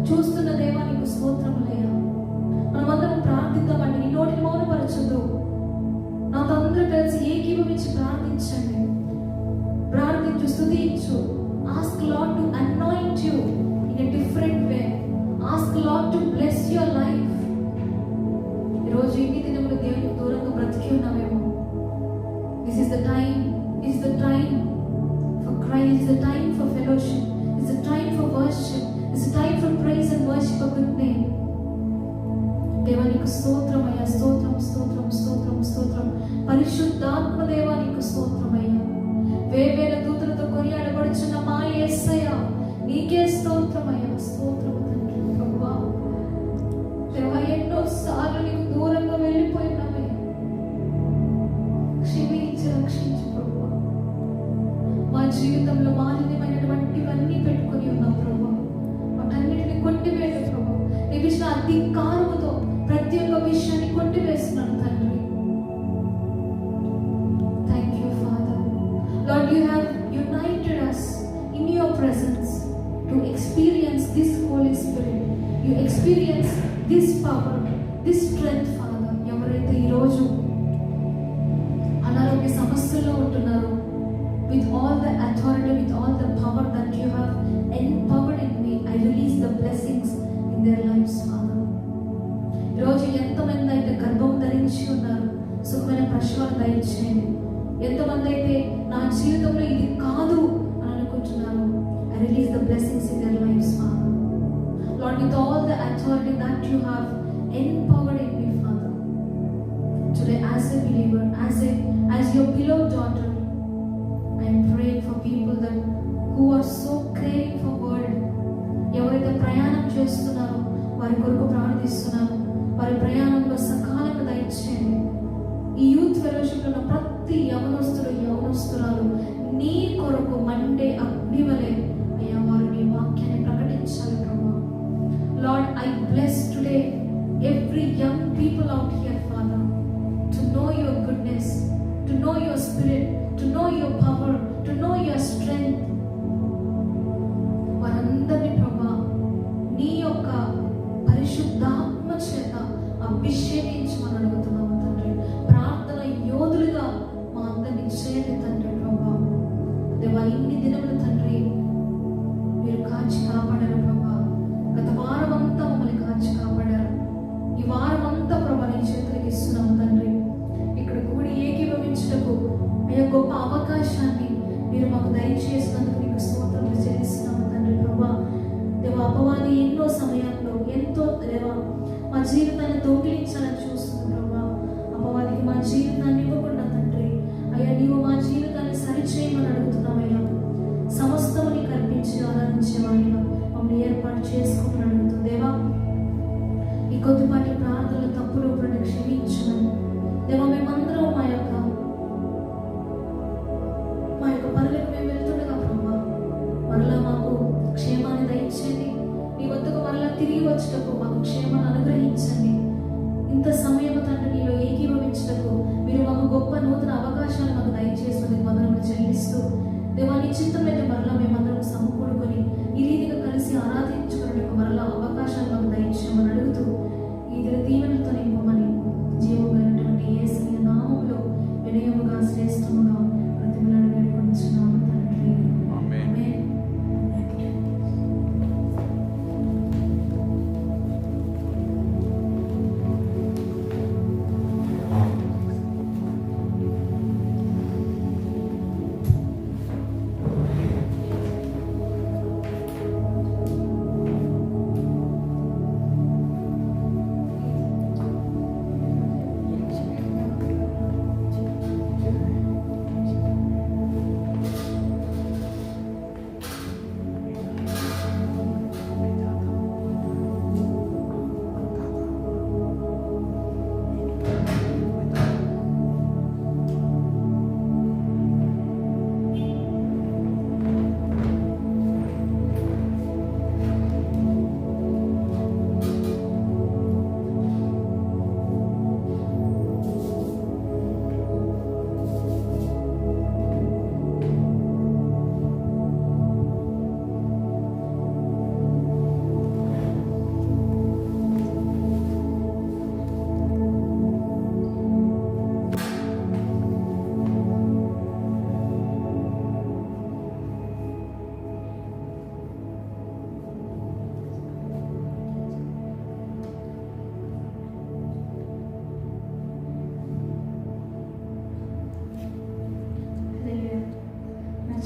చూస్తున్న దేవా నీకు స్తోత్రములయ్యా. మనమందరం ప్రార్థిద్దామండి. నీ నోటిని మౌనపరచొద్దు. నాతో అందరూ కలిసి ఏకీభవించి ప్రార్థించండి. ప్రార్థించు, స్తుతించు. Ask Lord to anoint you in a different way. Ask Lord to bless your life. ఈరోజు ఇన్ని దినములు దేవునికి దూరంగా బ్రతికి ఉన్నామేమో. This is the time. Is the time for Christ. Is the time for fellowship. Is the time for worship. Is the time for praise and worship of good name. దేవా నీకు స్తోత్రమయ్యా. స్తోత్రం, స్తోత్రం, స్తోత్రం, స్తోత్రం. పరిశుద్ధాత్మ దేవా నీకు స్తోత్రమయ్యా. వేవేల దూతలతో కొనియాడబడుచున్న మా యేసయ్య నీకే స్తోత్రమయ్యా. స్తోత్రము తండ్రి. ప్రభువా దేవా ఎన్నో సార్లు నీకు దూరంగా వెళ్ళిపోయినామయ్యా. క్షమించి రక్షించు ప్రభువా. మా జీవితంలో మాలిన్యమైనటువంటివన్నీ పెట్టుకుని ఉన్నాం ప్రభువా. వాటన్నిటిని కొట్టివేడు ప్రభువా. నీ విషయ అధికారముతో ప్రతి ఒక్క విషయాన్ని కొట్టివేస్తున్నాను తండ్రి. Thank you, Father. Lord, you have united us in your presence to experience this Holy Spirit. You experience this power, this strength, Father. ఎవరైతే ఈరోజు అనారోగ్య సమస్యల్లో ఉంటున్నారో, with all the authority, with all the power that you have empowered in me, I release the blessings in their lives, Father. ఈరోజు ఎంతమంది అయితే గర్భం ధరించి ఉన్నారు, సుఖమైన ప్రసవాన్ని దయచేయండి. ఎంతమంది అయితే నా జీవితంలో ఇది కాదు అని అనుకుంటున్నారు, I release the blessings in their lives, Father. Lord, with all the authority that you have empowered in me, Father, today as a believer, as your beloved daughter, I am praying for people that who are so craving for word. ఎవరైతే ప్రయాణం చేస్తున్నారో వారి కొరకు ప్రార్థిస్తున్నాను. వారి ప్రయాణంలో సకాలంలో దయచేయండి. ఈ యూత్ ఫెలోషిప్లో ఉన్న ప్రతి యవనస్తులు, యవనస్తురాలు నీ కొరకు మండే అగ్ని వలె అయ్యా వారు నీ వాక్యాన్ని ప్రకటించాలి ప్రభు. Lord, I bless bless today every young people out here, Father, to know your goodness, to know your spirit, to know your power, to know your strength. వారందరినీ ప్రభా నీ యొక్క పరిశుద్ధాత్మ చేత అభిషేకించమని అడుగుతున్నాము తండ్రి. ప్రార్థన యోధులుగా మా అందరినీ చేయండి తండ్రి ప్రభా. దేవా, ఇన్ని దినములు తండ్రి మీరు కాచి కాపాడారు ప్రభా. గత వారం అంతా మమ్మల్ని కాచి కాపాడారు. ఈ వారం అంతా ప్రభా నీ చేతులకు ఇస్తున్నాము తండ్రి. ఇక్కడ కూడి ఏకీభవించుటకు అయ్యా గొప్ప అవకాశాన్ని మీరు మాకు దయచేసినందుకు నీకు స్తోత్రములు చెల్లిస్తున్నాము తండ్రి ప్రభా. దేవా, అపవాది ఎన్నో సమయాల్లో ఎంతో దేవా మా జీవితాన్ని దొంగిలించాలని చూస్తుంది ప్రభా. అపవాదికి మా జీవితాన్ని ఇవ్వకుండా తండ్రి అయ్యా నీవు మా జీవితాన్ని సరిచేయమని అడుగుతున్నామయ్యా. సమస్తము నీకు అర్పించి ఆరాధించేవాడిగా మమ్మల్ని ఏర్పాటు చేసుకోమని అడుగుతుంది దేవా. ఈ కొద్దిపాటి ప్రార్థనలు తప్పులు ఇప్పుడు క్షమించమని దేవా. మేమందరం మా యొక్క పనులకు మేము వెళ్తుండగా ప్రభా మరలా మాకు క్షేమాన్ని దయచేయండి. నీ వద్దకు మరలా తిరిగి వచ్చుటకు మాకు క్షేమాన్ని అనుగ్రహించండి. ఇంత సమయం తండ్రి నీలో ఏకీభవించుటకు మీరు మాకు గొప్ప నూతన అవకాశాలు మాకు దయచేసినందుకు వందనములు చెల్లిస్తూ దేవా, నీ చిత్తమైతే మరలా మేమందరం సమకూడుకొని ఈ రీతిగా కలిసి ఆరాధించుకున్నట్టు మరలా అవకాశాలు మాకు దయచేయమని అడుగుతూ ఈ దీవెనలతో నింపమని జీవమైనటువంటి యేసయ్య నామములో వినయముగా శ్రేష్టముగా ప్రతిమలను వేడుకొనిచున్నాము తండ్రి. ఆమేన్. ఆమేన్.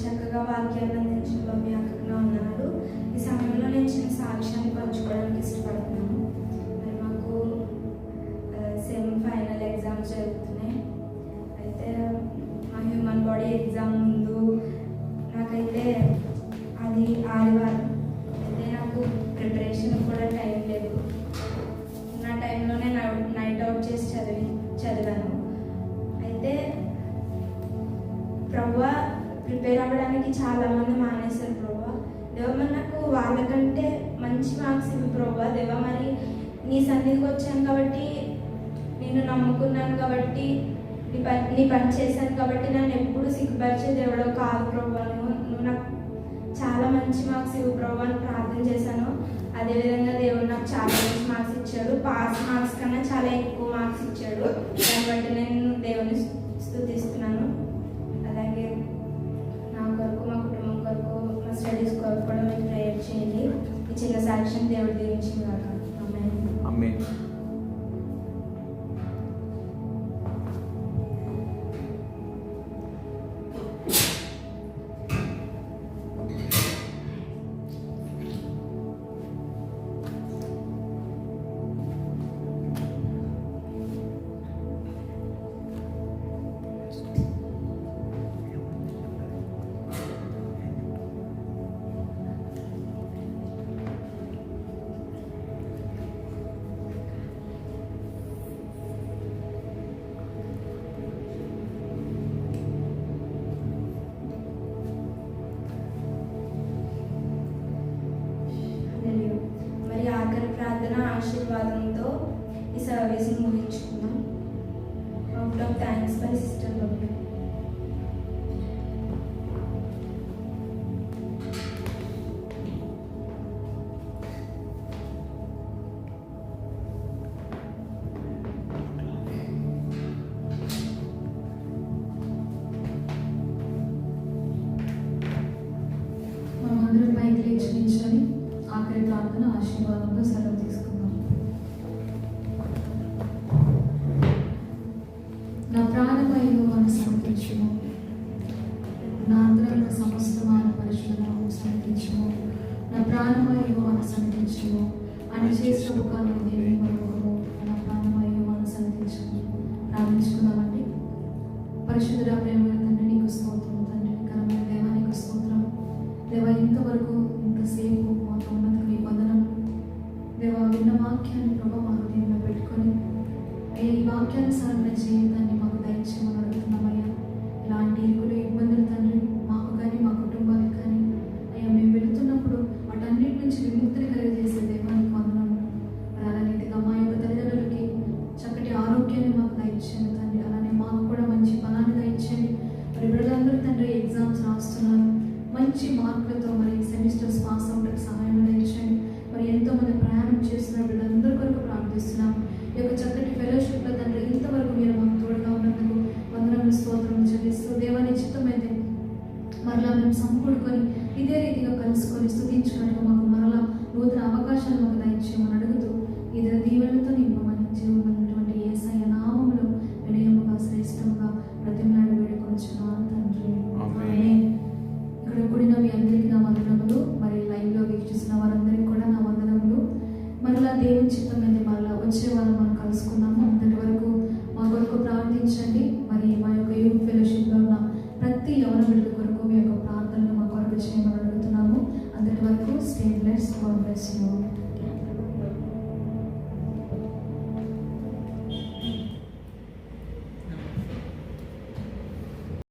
చక్కగా వాక్యాన్ని అందించడంలో మీ అక్కగా ఉన్నాడు. ఈ సమయంలో నేను చిన్న సాక్ష్యాన్ని పంచుకోవడానికి ఇష్టపడుతున్నాను. మరి మాకు సెమ్ ఫైనల్ ఎగ్జామ్స్ జరుగుతున్నాయి. అయితే మా హ్యూమన్ బాడీ ఎగ్జామ్ ముందు నాకైతే అది ఆదివారం. అయితే నాకు ప్రిపరేషన్ కూడా టైం లేదు. నా టైంలో నేను నైట్ అవుట్ చేసి చదివాను. అయితే ప్రభువా ప్రిపేర్ అవ్వడానికి చాలామంది మానేశారు ప్రభా. దేవా, మరి నాకు వాళ్ళకంటే మంచి మార్క్స్ ఇవి ప్రభా. దేవా, మరి నీ సన్నిధికి వచ్చాను కాబట్టి, నిన్ను నమ్ముకున్నాను కాబట్టి, నీ పని చేశాను కాబట్టి నన్ను ఎప్పుడు సిగ్గుపరిచే దేవుడో కాదు ప్రభా. నువ్వు నాకు చాలా మంచి మార్క్స్ ఇవ్వు ప్రభా అని ప్రార్థన చేశాను. అదేవిధంగా దేవుడు నాకు చాలా మంచి మార్క్స్ ఇచ్చాడు. పాస్ మార్క్స్ కన్నా చాలా ఎక్కువ మార్క్స్ ఇచ్చాడు. దాన్ని బట్టి నేను దేవుని స్తుతిస్తున్నాను. అలాగే నా కొరకు, మా కుటుంబం కొరకు, మా స్టడీస్ కొరకు కూడా మీరు ప్రేయర్ చేయండి. ఈ చిన్న సాక్ష్యం దేవుడు దీవించింది కాక. ఆమేన్. ఆమేన్. ఆశీర్వాదంతో ఈ సర్వీస్ని ముగించుకున్నాం. Out of thanks by sister Bablu. మనమందరం పైకి లేచి నిల్చొని ఆఖరి ప్రార్థన ఆశీర్వాదంతో సెలవు తీసుకుందాం. నా ప్రాణమయ్యో అని సమర్పించుము, నా అంతరంగ సమస్తమైన పరిశుద్ధము సమర్పించుము, నా ప్రాణమయ్యో అని సమర్పించుము, అని చేసిన ముఖాన్ని దేవి మరొకము, నా ప్రాణమయ్యో అని సమర్పించుము. ప్రార్థించుకుందామండి. పరిశుద్ధుడా ప్రేమ తండ్రి నీకు స్తోత్రం, తండ్రి ఘనమైన దేవా నీకు స్తోత్రం. దేవా ఇంతవరకు ఇంతసేపు మాతో ఉన్నందుకు నీ వందనం. దేవా విన్న వాక్యాన్ని ప్రభావ మా హృదయంలో పెట్టుకొని అయ్యా ఈ వాక్యానుసారమైన జీవితాన్ని మాకు దయచేయమని అడుగుతున్నామయ్యా. ఇలాంటి ఇరుకులు ఇబ్బందులు తండ్రి మాకు కానీ మా కుటుంబానికి కానీ అయ్యా మేము వెళుతున్నప్పుడు వాటన్నిటి నుంచి విముక్తిని కలిగజేసే దేవానికి వందనము. మరి అలాంటిగా మా యొక్క తల్లిదండ్రులకి చక్కటి ఆరోగ్యాన్ని మాకు దయచేయండి తండ్రి. అలానే మాకు కూడా మంచి బలాన్ని దయచేయండి. మరి బిడ్డలందరూ తండ్రి ఎగ్జామ్స్ రాస్తున్నారు, మంచి మార్కులతో మరి సెమిస్టర్స్ పాస్ అవడానికి సహాయం దయచేయండి. మరి ఎంతోమంది ప్రయాణం చేస్తున్న వీళ్ళందరి కొరకు ప్రార్థిస్తున్నాం. ఈ యొక్క చక్కటి ఫెలోషిప్లో తండ్రి ఇంతవరకు మీరు మాకు తోడుగా ఉన్నందుకు వందనములు స్తోత్రం చెల్లిస్తూ దేవాని చిత్తమైతే మరలా మేము సమకూడుకొని ఇదే రీతిగా కలుసుకొని